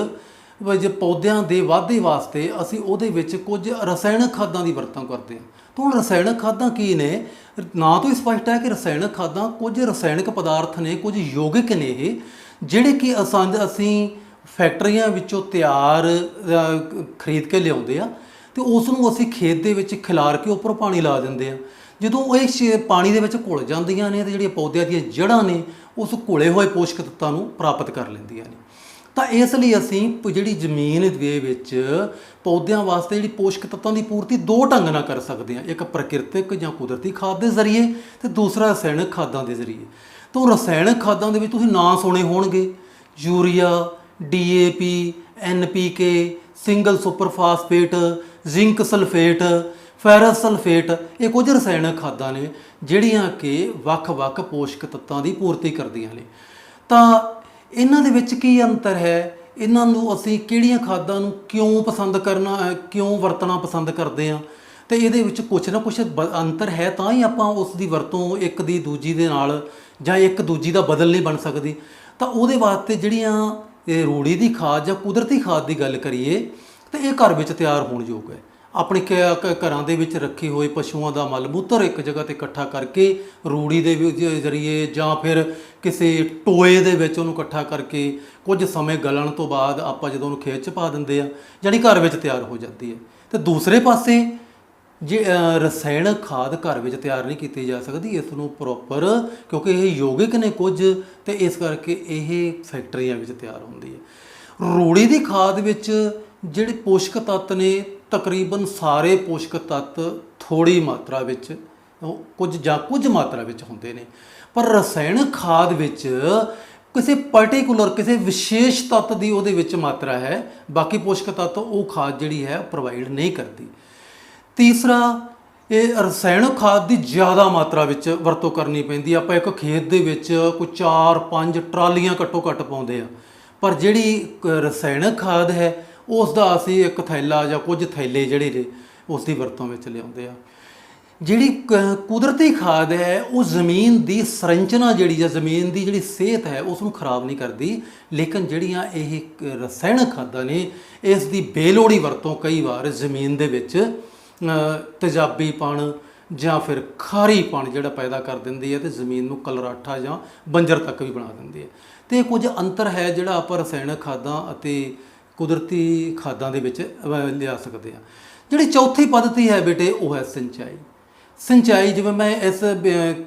ਜੇ ਪੌਦਿਆਂ ਦੇ ਵਾਧੇ ਵਾਸਤੇ ਅਸੀਂ ਉਹਦੇ ਵਿੱਚ ਕੁਝ ਰਸਾਇਣਕ ਖਾਦਾਂ ਦੀ ਵਰਤੋਂ ਕਰਦੇ ਹਾਂ। ਤਾਂ ਹੁਣ ਰਸਾਇਣਕ ਖਾਦਾਂ ਕੀ ਨੇ? ਨਾਂ ਤੋਂ ਹੀ ਸਪਸ਼ਟ ਹੈ ਕਿ ਰਸਾਇਣਕ ਖਾਦਾਂ ਕੁਝ ਰਸਾਇਣਕ ਪਦਾਰਥ ਨੇ, ਕੁਝ ਯੋਗਿਕ ਨੇ ਇਹ, ਜਿਹੜੇ ਕਿ ਅਸੀਂ ਫੈਕਟਰੀਆਂ ਵਿੱਚੋਂ ਤਿਆਰ ਖਰੀਦ ਕੇ ਲਿਆਉਂਦੇ ਆ ਅਤੇ ਉਸ ਨੂੰ ਅਸੀਂ ਖੇਤ ਦੇ ਵਿੱਚ ਖਿਲਾਰ ਕੇ ਉੱਪਰ ਪਾਣੀ ਲਾ ਦਿੰਦੇ ਆ। ਜਦੋਂ ਇਹ ਪਾਣੀ ਦੇ ਵਿੱਚ ਘੁਲ ਜਾਂਦੀਆਂ ਨੇ ਅਤੇ ਜਿਹੜੀਆਂ ਪੌਦਿਆਂ ਦੀਆਂ ਜੜ੍ਹਾਂ ਨੇ ਉਸ ਘੁਲੇ ਹੋਏ ਪੋਸ਼ਕ ਤੱਤਾਂ ਨੂੰ ਪ੍ਰਾਪਤ ਕਰ ਲੈਂਦੀਆਂ ਨੇ। ਤਾਂ ਇਸ ਲਈ ਅਸੀਂ ਜਿਹੜੀ ਜ਼ਮੀਨ ਦੇ ਵਿੱਚ ਪੌਦਿਆਂ ਵਾਸਤੇ ਜਿਹੜੀ ਪੋਸ਼ਕ ਤੱਤਾਂ ਦੀ ਪੂਰਤੀ ਦੋ ਢੰਗ ਨਾਲ ਕਰ ਸਕਦੇ ਹਾਂ, ਇੱਕ ਪ੍ਰਕਿਰਤਿਕ ਜਾਂ ਕੁਦਰਤੀ ਖਾਦ ਦੇ ਜ਼ਰੀਏ ਅਤੇ ਦੂਸਰਾ ਰਸਾਇਣਕ ਖਾਦਾਂ ਦੇ ਜ਼ਰੀਏ। ਤਾਂ ਰਸਾਇਣਕ ਖਾਦਾਂ ਦੇ ਵਿੱਚ ਤੁਸੀਂ ਨਾਂ ਸੁਣੇ ਹੋਣਗੇ, urea, DAP, NPK, single super phosphate, zinc sulphate, ferrous sulphate. ਇਹ ਕੁਝ ਰਸਾਇਣਕ ਖਾਦਾਂ ਨੇ ਜਿਹੜੀਆਂ ਕਿ ਵੱਖ-ਵੱਖ ਪੋਸ਼ਕ ਤੱਤਾਂ ਦੀ ਪੂਰਤੀ ਕਰਦੀਆਂ ਨੇ। ਤਾਂ ਇਹਨਾਂ ਦੇ ਵਿੱਚ ਕੀ ਅੰਤਰ ਹੈ? ਇਹਨਾਂ ਨੂੰ ਅਸੀਂ ਕਿਹੜੀਆਂ ਖਾਦਾਂ ਨੂੰ ਕਿਉਂ ਵਰਤਣਾ ਪਸੰਦ ਕਰਦੇ ਹਾਂ? ਅਤੇ ਇਹਦੇ ਵਿੱਚ ਕੁਛ ਨਾ ਕੁਛ ਅੰਤਰ ਹੈ, ਤਾਂ ਹੀ ਆਪਾਂ ਉਸ ਦੀ ਵਰਤੋਂ ਇੱਕ ਦੀ ਦੂਜੀ ਦੇ ਨਾਲ ਜਾਂ ਇੱਕ ਦੂਜੀ ਦਾ ਬਦਲ ਨਹੀਂ ਬਣ ਸਕਦੀ। ਤਾਂ ਉਹਦੇ ਵਾਸਤੇ ਜਿਹੜੀਆਂ ਇਹ ਰੂੜੀ ਦੀ ਖਾਦ ਜਾਂ ਕੁਦਰਤੀ ਖਾਦ ਦੀ ਗੱਲ ਕਰੀਏ ਤਾਂ ਇਹ ਘਰ ਵਿੱਚ ਤਿਆਰ ਹੋਣ ਯੋਗ ਹੈ। ਆਪਣੇ ਘਰਾਂ ਦੇ ਵਿੱਚ ਰੱਖੇ ਹੋਏ ਪਸ਼ੂਆਂ ਦਾ ਮਲ ਮੂਤਰ ਇੱਕ ਜਗ੍ਹਾ 'ਤੇ ਇਕੱਠਾ ਕਰਕੇ ਰੂੜੀ ਦੇ ਜ਼ਰੀਏ ਜਾਂ ਫਿਰ ਕਿਸੇ ਟੋਏ ਦੇ ਵਿੱਚ ਉਹਨੂੰ ਇਕੱਠਾ ਕਰਕੇ ਕੁਝ ਸਮੇਂ ਗਲਣ ਤੋਂ ਬਾਅਦ ਆਪਾਂ ਜਦੋਂ ਉਹਨੂੰ ਖੇਤ 'ਚ ਪਾ ਦਿੰਦੇ ਆ, ਜਿਹੜੀ ਘਰ ਵਿੱਚ ਤਿਆਰ ਹੋ ਜਾਂਦੀ ਹੈ। ਅਤੇ ਦੂਸਰੇ ਪਾਸੇ ਜੇ ਰਸਾਇਣਕ ਖਾਦ ਘਰ ਵਿੱਚ ਤਿਆਰ ਨਹੀਂ ਕੀਤੀ ਜਾ ਸਕਦੀ, ਇਸ ਨੂੰ ਪ੍ਰੋਪਰ ਕਿਉਂਕਿ ਇਹ ਯੋਗਿਕ ਨੇ ਕੁਝ ਅਤੇ ਇਸ ਕਰਕੇ ਇਹ ਫੈਕਟਰੀਆਂ ਵਿੱਚ ਤਿਆਰ ਹੁੰਦੀ ਹੈ। ਰੂੜੀ ਦੀ ਖਾਦ ਵਿੱਚ ਜਿਹੜੇ ਪੋਸ਼ਕ ਤੱਤ ਨੇ ਤਕਰੀਬਨ ਸਾਰੇ ਪੋਸ਼ਕ ਤੱਤ ਥੋੜ੍ਹੀ ਮਾਤਰਾ ਵਿੱਚ ਕੁਝ ਮਾਤਰਾ ਵਿੱਚ ਹੁੰਦੇ ਨੇ, ਪਰ ਰਸਾਇਣਕ ਖਾਦ ਵਿੱਚ ਕਿਸੇ ਪਾਰਟੀਕੂਲਰ ਕਿਸੇ ਵਿਸ਼ੇਸ਼ ਤੱਤ ਦੀ ਉਹਦੇ ਵਿੱਚ ਮਾਤਰਾ ਹੈ, ਬਾਕੀ ਪੋਸ਼ਕ ਤੱਤ ਉਹ ਖਾਦ ਜਿਹੜੀ ਹੈ ਪ੍ਰੋਵਾਈਡ ਨਹੀਂ ਕਰਦੀ। ਤੀਸਰਾ, ਇਹ ਰਸਾਇਣਕ ਖਾਦ ਦੀ ਜ਼ਿਆਦਾ ਮਾਤਰਾ ਵਿੱਚ ਵਰਤੋਂ ਕਰਨੀ ਪੈਂਦੀ। ਆਪਾਂ ਇੱਕ ਖੇਤ ਦੇ ਵਿੱਚ ਕੋਈ 4-5 ਟਰਾਲੀਆਂ ਘੱਟੋ ਘੱਟ ਪਾਉਂਦੇ ਆ, ਪਰ ਜਿਹੜੀ ਰਸਾਇਣਕ ਖਾਦ ਹੈ ਉਸ ਦਾ ਅਸੀਂ ਇੱਕ ਥੈਲਾ ਜਾਂ ਕੁਝ ਥੈਲੇ ਜਿਹੜੇ ਨੇ ਉਸ ਦੀ ਵਰਤੋਂ ਵਿੱਚ ਲਿਆਉਂਦੇ ਆ। ਜਿਹੜੀ ਕੁਦਰਤੀ ਖਾਦ ਹੈ ਉਹ ਜ਼ਮੀਨ ਦੀ ਸੰਰਚਨਾ ਜਿਹੜੀ ਜਾਂ ਜ਼ਮੀਨ ਦੀ ਜਿਹੜੀ ਸਿਹਤ ਹੈ ਉਸ ਨੂੰ ਖਰਾਬ ਨਹੀਂ ਕਰਦੀ, ਲੇਕਿਨ ਜਿਹੜੀਆਂ ਇਹ ਰਸਾਇਣਕ ਖਾਦਾਂ ਨੇ ਇਸ ਦੀ ਬੇਲੋੜੀ ਵਰਤੋਂ ਕਈ ਵਾਰ ਜ਼ਮੀਨ ਦੇ ਵਿੱਚ ਤੇਜ਼ਾਬੀਪਣ ਜਾਂ ਫਿਰ ਖਾਰੀਪਣ ਜਿਹੜਾ ਪੈਦਾ ਕਰ ਦਿੰਦੀ ਹੈ ਅਤੇ ਜ਼ਮੀਨ ਨੂੰ ਕਲਰਾਠਾ ਜਾਂ ਬੰਜਰ ਤੱਕ ਵੀ ਬਣਾ ਦਿੰਦੀ ਹੈ। ਅਤੇ ਕੁਝ ਅੰਤਰ ਹੈ ਜਿਹੜਾ ਆਪਾਂ ਰਸਾਇਣਕ ਖਾਦਾਂ ਅਤੇ ਕੁਦਰਤੀ ਖਾਦਾਂ ਦੇ ਵਿੱਚ ਲਿਆ ਸਕਦੇ ਹਾਂ। ਜਿਹੜੀ ਚੌਥੀ ਪੱਧਤੀ ਹੈ ਬੇਟੇ ਉਹ ਹੈ ਸਿੰਚਾਈ। ਸਿੰਚਾਈ ਜਿਵੇਂ ਮੈਂ ਇਸ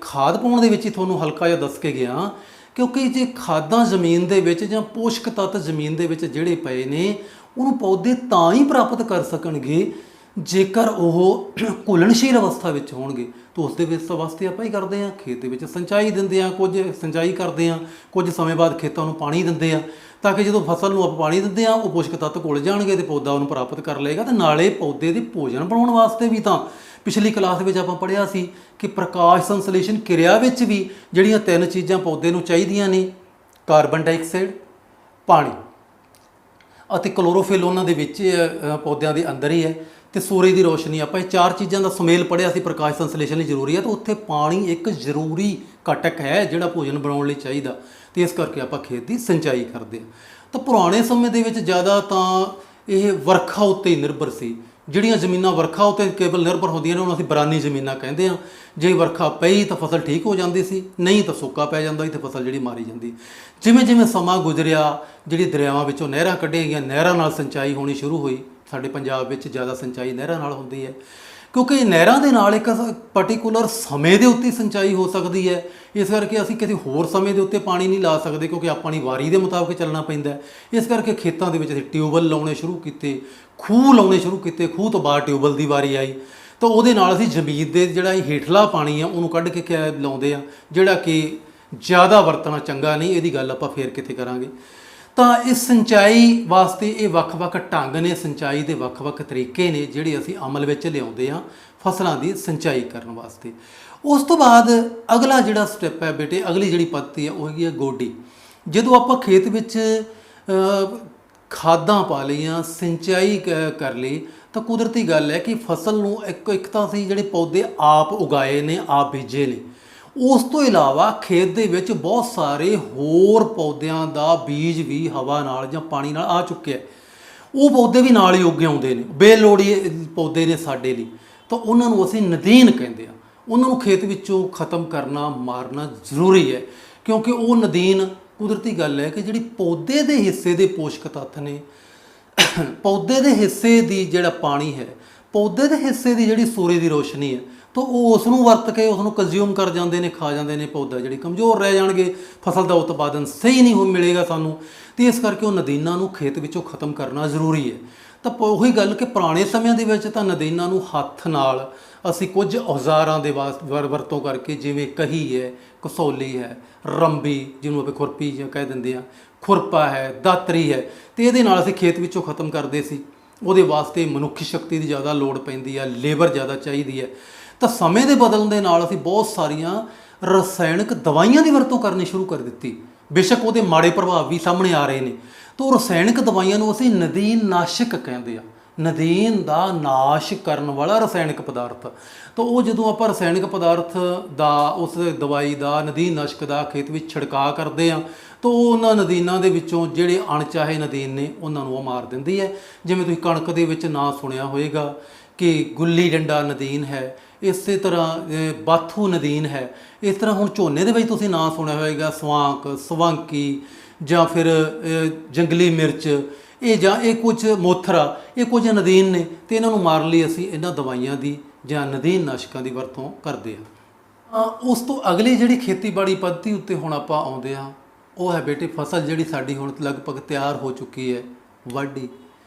ਖਾਦ ਪਾਉਣ ਦੇ ਵਿੱਚ ਹੀ ਤੁਹਾਨੂੰ ਹਲਕਾ ਜਿਹਾ ਦੱਸ ਕੇ ਗਿਆ, ਕਿਉਂਕਿ ਜੇ ਖਾਦਾਂ ਜ਼ਮੀਨ ਦੇ ਵਿੱਚ ਜਾਂ ਪੋਸ਼ਕ ਤੱਤ ਜ਼ਮੀਨ ਦੇ ਵਿੱਚ ਜਿਹੜੇ ਪਏ ਨੇ ਉਹਨੂੰ ਪੌਦੇ ਤਾਂ ਹੀ ਪ੍ਰਾਪਤ ਕਰ ਸਕਣਗੇ ਜੇਕਰ ਉਹ ਘੁਲਣਸ਼ੀਲ ਅਵਸਥਾ ਵਿੱਚ ਹੋਣਗੇ। ਤਾਂ ਉਸ ਦੇ ਵਿੱਚ ਵਾਸਤੇ ਆਪਾਂ ਹੀ ਕਰਦੇ ਹਾਂ, ਖੇਤ ਦੇ ਵਿੱਚ ਸਿੰਚਾਈ ਦਿੰਦੇ ਹਾਂ, ਕੁਝ ਸਿੰਚਾਈ ਕਰਦੇ ਹਾਂ, ਕੁਝ ਸਮੇਂ ਬਾਅਦ ਖੇਤਾਂ ਨੂੰ ਪਾਣੀ ਦਿੰਦੇ ਆ, ਤਾਂ ਕਿ ਜਦੋਂ ਫਸਲ ਨੂੰ ਆਪਾਂ ਪਾਣੀ ਦਿੰਦੇ ਹਾਂ ਉਹ ਪੋਸ਼ਕ ਤੱਤ ਘੁਲ ਜਾਣਗੇ ਅਤੇ ਪੌਦਾ ਉਹਨੂੰ ਪ੍ਰਾਪਤ ਕਰ ਲਏਗਾ। ਅਤੇ ਨਾਲੇ ਪੌਦੇ ਦੇ ਭੋਜਨ ਬਣਾਉਣ ਵਾਸਤੇ ਵੀ ਤਾਂ ਪਿਛਲੀ ਕਲਾਸ ਵਿੱਚ ਆਪਾਂ ਪੜ੍ਹਿਆ ਸੀ ਕਿ ਪ੍ਰਕਾਸ਼ ਸੰਸਲੇਸ਼ਨ ਕਿਰਿਆ ਵਿੱਚ ਵੀ ਜਿਹੜੀਆਂ 3 ਚੀਜ਼ਾਂ ਪੌਦੇ ਨੂੰ ਚਾਹੀਦੀਆਂ ਨੇ, ਕਾਰਬਨ ਡਾਈਆਕਸਾਈਡ, ਪਾਣੀ ਅਤੇ ਕਲੋਰੋਫਿਲ ਉਹਨਾਂ ਦੇ ਵਿੱਚ ਪੌਦਿਆਂ ਦੇ ਅੰਦਰ ਹੀ ਹੈ, ਅਤੇ ਸੂਰਜ ਦੀ ਰੋਸ਼ਨੀ। ਆਪਾਂ ਇਹ 4 ਚੀਜ਼ਾਂ ਦਾ ਸੁਮੇਲ ਪੜ੍ਹਿਆ ਸੀ ਪ੍ਰਕਾਸ਼ ਸੰਸਲੇਸ਼ਨ ਲਈ ਜ਼ਰੂਰੀ ਹੈ, ਤਾਂ ਉੱਥੇ ਪਾਣੀ ਇੱਕ ਜ਼ਰੂਰੀ ਘਟਕ ਹੈ ਜਿਹੜਾ ਭੋਜਨ ਬਣਾਉਣ ਲਈ ਚਾਹੀਦਾ, ਅਤੇ ਇਸ ਕਰਕੇ ਆਪਾਂ ਖੇਤ ਦੀ ਸਿੰਚਾਈ ਕਰਦੇ ਹਾਂ। ਤਾਂ ਪੁਰਾਣੇ ਸਮੇਂ ਦੇ ਵਿੱਚ ਜ਼ਿਆਦਾ ਤਾਂ ਇਹ ਵਰਖਾ ਉੱਤੇ ਹੀ ਨਿਰਭਰ ਸੀ। ਜਿਹੜੀਆਂ ਜ਼ਮੀਨਾਂ ਵਰਖਾ ਉੱਤੇ ਕੇਵਲ ਨਿਰਭਰ ਹੁੰਦੀਆਂ ਨੇ ਉਹਨੂੰ ਅਸੀਂ ਬਰਾਨੀ ਜ਼ਮੀਨਾਂ ਕਹਿੰਦੇ ਹਾਂ। ਜੇ ਵਰਖਾ ਪਈ ਤਾਂ ਫਸਲ ਠੀਕ ਹੋ ਜਾਂਦੀ ਸੀ, ਨਹੀਂ ਤਾਂ ਸੁੱਕਾ ਪੈ ਜਾਂਦਾ ਸੀ ਅਤੇ ਫਸਲ ਜਿਹੜੀ ਮਾਰੀ ਜਾਂਦੀ। ਜਿਵੇਂ ਜਿਵੇਂ ਸਮਾਂ ਗੁਜ਼ਰਿਆ, ਜਿਹੜੀ ਦਰਿਆਵਾਂ ਵਿੱਚੋਂ ਨਹਿਰਾਂ ਕੱਢੀਆਂ ਗਈਆਂ, ਨਹਿਰਾਂ ਨਾਲ ਸਿੰਚਾਈ ਹੋਣੀ ਸ਼ੁਰੂ ਹੋਈ। ਸਾਡੇ ਪੰਜਾਬ ਵਿੱਚ ਜ਼ਿਆਦਾ ਸਿੰਚਾਈ ਨਹਿਰਾਂ ਨਾਲ ਹੁੰਦੀ ਹੈ, ਕਿਉਂਕਿ ਨਹਿਰਾਂ ਦੇ ਨਾਲ ਇੱਕ ਪਾਰਟੀਕੂਲਰ ਸਮੇਂ ਦੇ ਉੱਤੇ ਸਿੰਚਾਈ ਹੋ ਸਕਦੀ ਹੈ। ਇਸ ਕਰਕੇ ਅਸੀਂ ਕਿਸੇ ਹੋਰ ਸਮੇਂ ਦੇ ਉੱਤੇ ਪਾਣੀ ਨਹੀਂ ਲਾ ਸਕਦੇ, ਕਿਉਂਕਿ ਆਪਣੀ ਵਾਰੀ ਦੇ ਮੁਤਾਬਕ ਚੱਲਣਾ ਪੈਂਦਾ। ਇਸ ਕਰਕੇ ਖੇਤਾਂ ਦੇ ਵਿੱਚ ਅਸੀਂ ਟਿਊਬਵੈੱਲ ਲਾਉਣੇ ਸ਼ੁਰੂ ਕੀਤੇ, ਖੂਹ ਲਾਉਣੇ ਸ਼ੁਰੂ ਕੀਤੇ, ਖੂਹ ਤੋਂ ਬਾਅਦ ਟਿਊਬਵੈੱਲ ਦੀ ਵਾਰੀ ਆਈ, ਤਾਂ ਉਹਦੇ ਨਾਲ ਅਸੀਂ ਜ਼ਮੀਨ ਦੇ ਜਿਹੜਾ ਇਹ ਹੇਠਲਾ ਪਾਣੀ ਆ ਉਹਨੂੰ ਕੱਢ ਕੇ ਲਾਉਂਦੇ ਆ, ਜਿਹੜਾ ਕਿ ਜ਼ਿਆਦਾ ਵਰਤਣਾ ਚੰਗਾ ਨਹੀਂ। ਇਹਦੀ ਗੱਲ ਆਪਾਂ ਫੇਰ ਕਿਤੇ ਕਰਾਂਗੇ। ਤਾਂ ਇਸ ਸਿੰਚਾਈ ਵਾਸਤੇ ਇਹ ਵੱਖ-ਵੱਖ ਢੰਗ ਨੇ, ਸਿੰਚਾਈ ਦੇ ਵੱਖ-ਵੱਖ ਤਰੀਕੇ ਨੇ ਜਿਹੜੇ ਅਸੀਂ ਅਮਲ ਵਿੱਚ ਲਿਆਉਂਦੇ ਹਾਂ ਫਸਲਾਂ ਦੀ ਸਿੰਚਾਈ ਕਰਨ ਵਾਸਤੇ। ਉਸ ਤੋਂ ਬਾਅਦ ਅਗਲਾ ਜਿਹੜਾ ਸਟੈਪ ਹੈ ਬੇਟੇ, ਅਗਲੀ ਜਿਹੜੀ ਪੱਧਤੀ ਹੈ ਉਹ ਹੈਗੀ ਹੈ ਗੋਡੀ। ਜਦੋਂ ਆਪਾਂ ਖੇਤ ਵਿੱਚ ਖਾਦਾਂ ਪਾ ਲਈਆਂ, ਸਿੰਚਾਈ ਕਰ ਲਈ, ਤਾਂ ਕੁਦਰਤੀ ਗੱਲ ਹੈ ਕਿ ਫਸਲ ਨੂੰ ਇੱਕ ਤਾਂ ਅਸੀਂ ਜਿਹੜੇ ਪੌਦੇ ਆਪ ਉਗਾਏ ਨੇ, ਆਪ ਬੀਜੇ ਨੇ, ਉਸ ਤੋਂ ਇਲਾਵਾ ਖੇਤ ਦੇ ਵਿੱਚ ਬਹੁਤ ਸਾਰੇ ਹੋਰ ਪੌਦਿਆਂ ਦਾ ਬੀਜ ਵੀ ਹਵਾ ਨਾਲ ਜਾਂ ਪਾਣੀ ਨਾਲ ਆ ਚੁੱਕਿਆ। ਉਹ ਪੌਦੇ ਵੀ ਨਾਲ ਹੀ ਉੱਗੇ ਆਉਂਦੇ ਨੇ, ਬੇਲੋੜੀ ਪੌਦੇ ਨੇ ਸਾਡੇ ਲਈ, ਤਾਂ ਉਹਨਾਂ ਨੂੰ ਅਸੀਂ ਨਦੀਨ ਕਹਿੰਦੇ ਹਾਂ। ਉਹਨਾਂ ਨੂੰ ਖੇਤ ਵਿੱਚੋਂ ਖਤਮ ਕਰਨਾ, ਮਾਰਨਾ ਜ਼ਰੂਰੀ ਹੈ, ਕਿਉਂਕਿ ਉਹ ਨਦੀਨ ਕੁਦਰਤੀ ਗੱਲ ਹੈ ਕਿ ਜਿਹੜੀ ਪੌਦੇ ਦੇ ਹਿੱਸੇ ਦੇ ਪੋਸ਼ਕ ਤੱਤ ਨੇ, ਪੌਦੇ ਦੇ ਹਿੱਸੇ ਦੀ ਜਿਹੜਾ ਪਾਣੀ ਹੈ, ਪੌਦੇ ਦੇ ਹਿੱਸੇ ਦੀ ਜਿਹੜੀ ਸੂਰਜ ਦੀ ਰੋਸ਼ਨੀ ਹੈ, ਤਾਂ ਉਹ ਉਸ ਨੂੰ ਵਰਤ ਕੇ ਉਸ ਨੂੰ ਕੰਜ਼ਿਊਮ ਕਰ ਜਾਂਦੇ ਨੇ, ਖਾ ਜਾਂਦੇ ਨੇ। ਪੌਦਾ ਜਿਹੜੀ ਕਮਜ਼ੋਰ ਰਹਿ ਜਾਣਗੇ, ਫਸਲ ਦਾ ਉਤਪਾਦਨ ਸਹੀ ਨਹੀਂ ਮਿਲੇਗਾ ਸਾਨੂੰ, ਅਤੇ ਇਸ ਕਰਕੇ ਉਹ ਨਦੀਨਾਂ ਨੂੰ ਖੇਤ ਵਿੱਚੋਂ ਖਤਮ ਕਰਨਾ ਜ਼ਰੂਰੀ ਹੈ। ਤਾਂ ਉਹੀ ਗੱਲ ਕਿ ਪੁਰਾਣੇ ਸਮਿਆਂ ਦੇ ਵਿੱਚ ਤਾਂ ਨਦੀਨਾਂ ਨੂੰ ਹੱਥ ਨਾਲ ਅਸੀਂ ਕੁਝ ਔਜ਼ਾਰਾਂ ਦੇ ਵਰਤੋਂ ਕਰਕੇ, ਜਿਵੇਂ ਕਹੀ ਹੈ, ਕਸੌਲੀ ਹੈ, ਰੰਬੀ ਜਿਹਨੂੰ ਆਪਾਂ ਖੁਰਪੀ ਜਾਂ ਕਹਿ ਦਿੰਦੇ ਹਾਂ, ਖੁਰਪਾ ਹੈ, ਦਾਤਰੀ ਹੈ, ਅਤੇ ਇਹਦੇ ਨਾਲ ਅਸੀਂ ਖੇਤ ਵਿੱਚੋਂ ਖਤਮ ਕਰਦੇ ਸੀ। ਉਹਦੇ ਵਾਸਤੇ ਮਨੁੱਖੀ ਸ਼ਕਤੀ ਦੀ ਜ਼ਿਆਦਾ ਲੋੜ ਪੈਂਦੀ ਹੈ, ਲੇਬਰ ਜ਼ਿਆਦਾ ਚਾਹੀਦੀ ਹੈ। ਤਾਂ ਸਮੇਂ ਦੇ ਬਦਲਣ ਦੇ ਨਾਲ ਅਸੀਂ ਬਹੁਤ ਸਾਰੀਆਂ ਰਸਾਇਣਕ ਦਵਾਈਆਂ ਦੀ ਵਰਤੋਂ ਕਰਨੀ ਸ਼ੁਰੂ ਕਰ ਦਿੱਤੀ। ਬੇਸ਼ੱਕ ਉਹਦੇ ਮਾੜੇ ਪ੍ਰਭਾਵ ਵੀ ਸਾਹਮਣੇ ਆ ਰਹੇ ਨੇ, ਤਾਂ ਉਹ ਰਸਾਇਣਕ ਦਵਾਈਆਂ ਨੂੰ ਅਸੀਂ ਨਦੀਨ ਨਾਸ਼ਕ ਕਹਿੰਦੇ ਆ, ਨਦੀਨ ਦਾ ਨਾਸ਼ ਕਰਨ ਵਾਲਾ ਰਸਾਇਣਕ ਪਦਾਰਥ। ਤਾਂ ਉਹ ਜਦੋਂ ਆਪਾਂ ਰਸਾਇਣਕ ਪਦਾਰਥ ਦਾ, ਉਸ ਦਵਾਈ ਦਾ, ਨਦੀਨ ਨਾਸ਼ਕ ਦਾ ਖੇਤ ਵਿੱਚ ਛਿੜਕਾਅ ਕਰਦੇ ਹਾਂ, ਤਾਂ ਉਹ ਉਹਨਾਂ ਨਦੀਨਾਂ ਦੇ ਵਿੱਚੋਂ ਜਿਹੜੇ ਅਣਚਾਹੇ ਨਦੀਨ ਨੇ ਉਹਨਾਂ ਨੂੰ ਉਹ ਮਾਰ ਦਿੰਦੀ ਹੈ। ਜਿਵੇਂ ਤੁਸੀਂ ਕਣਕ ਦੇ ਵਿੱਚ ਨਾਂ ਸੁਣਿਆ ਹੋਏਗਾ ਕਿ ਗੁੱਲੀ ਡੰਡਾ ਨਦੀਨ ਹੈ, ਇਸੇ ਤਰ੍ਹਾਂ ਬਾਥੂ ਨਦੀਨ ਹੈ। ਇਸ ਤਰ੍ਹਾਂ ਹੁਣ ਝੋਨੇ ਦੇ ਵਿੱਚ ਤੁਸੀਂ ਨਾਂ ਸੁਣਿਆ ਹੋਏਗਾ ਸਵਾਂਕ, ਸਵਾਂਕੀ, ਜਾਂ ਫਿਰ ਜੰਗਲੀ ਮਿਰਚ, ਇਹ ਕੁਝ ਮੋਥਰਾ, ਇਹ ਕੁਝ ਨਦੀਨ ਨੇ, ਅਤੇ ਇਹਨਾਂ ਨੂੰ ਮਾਰਨ ਲਈ ਅਸੀਂ ਇਹਨਾਂ ਦਵਾਈਆਂ ਦੀ ਜਾਂ ਨਦੀਨ ਨਾਸ਼ਕਾਂ ਦੀ ਵਰਤੋਂ ਕਰਦੇ ਹਾਂ। ਉਸ ਤੋਂ ਅਗਲੀ ਜਿਹੜੀ ਖੇਤੀਬਾੜੀ ਪੱਧਤੀ ਉੱਤੇ ਹੁਣ ਆਪਾਂ ਆਉਂਦੇ ਹਾਂ, ਉਹ ਹੈ ਬੇਟੇ ਫਸਲ ਜਿਹੜੀ ਸਾਡੀ ਹੁਣ ਲਗਭਗ ਤਿਆਰ ਹੋ ਚੁੱਕੀ ਹੈ, ਵਾਢੀ।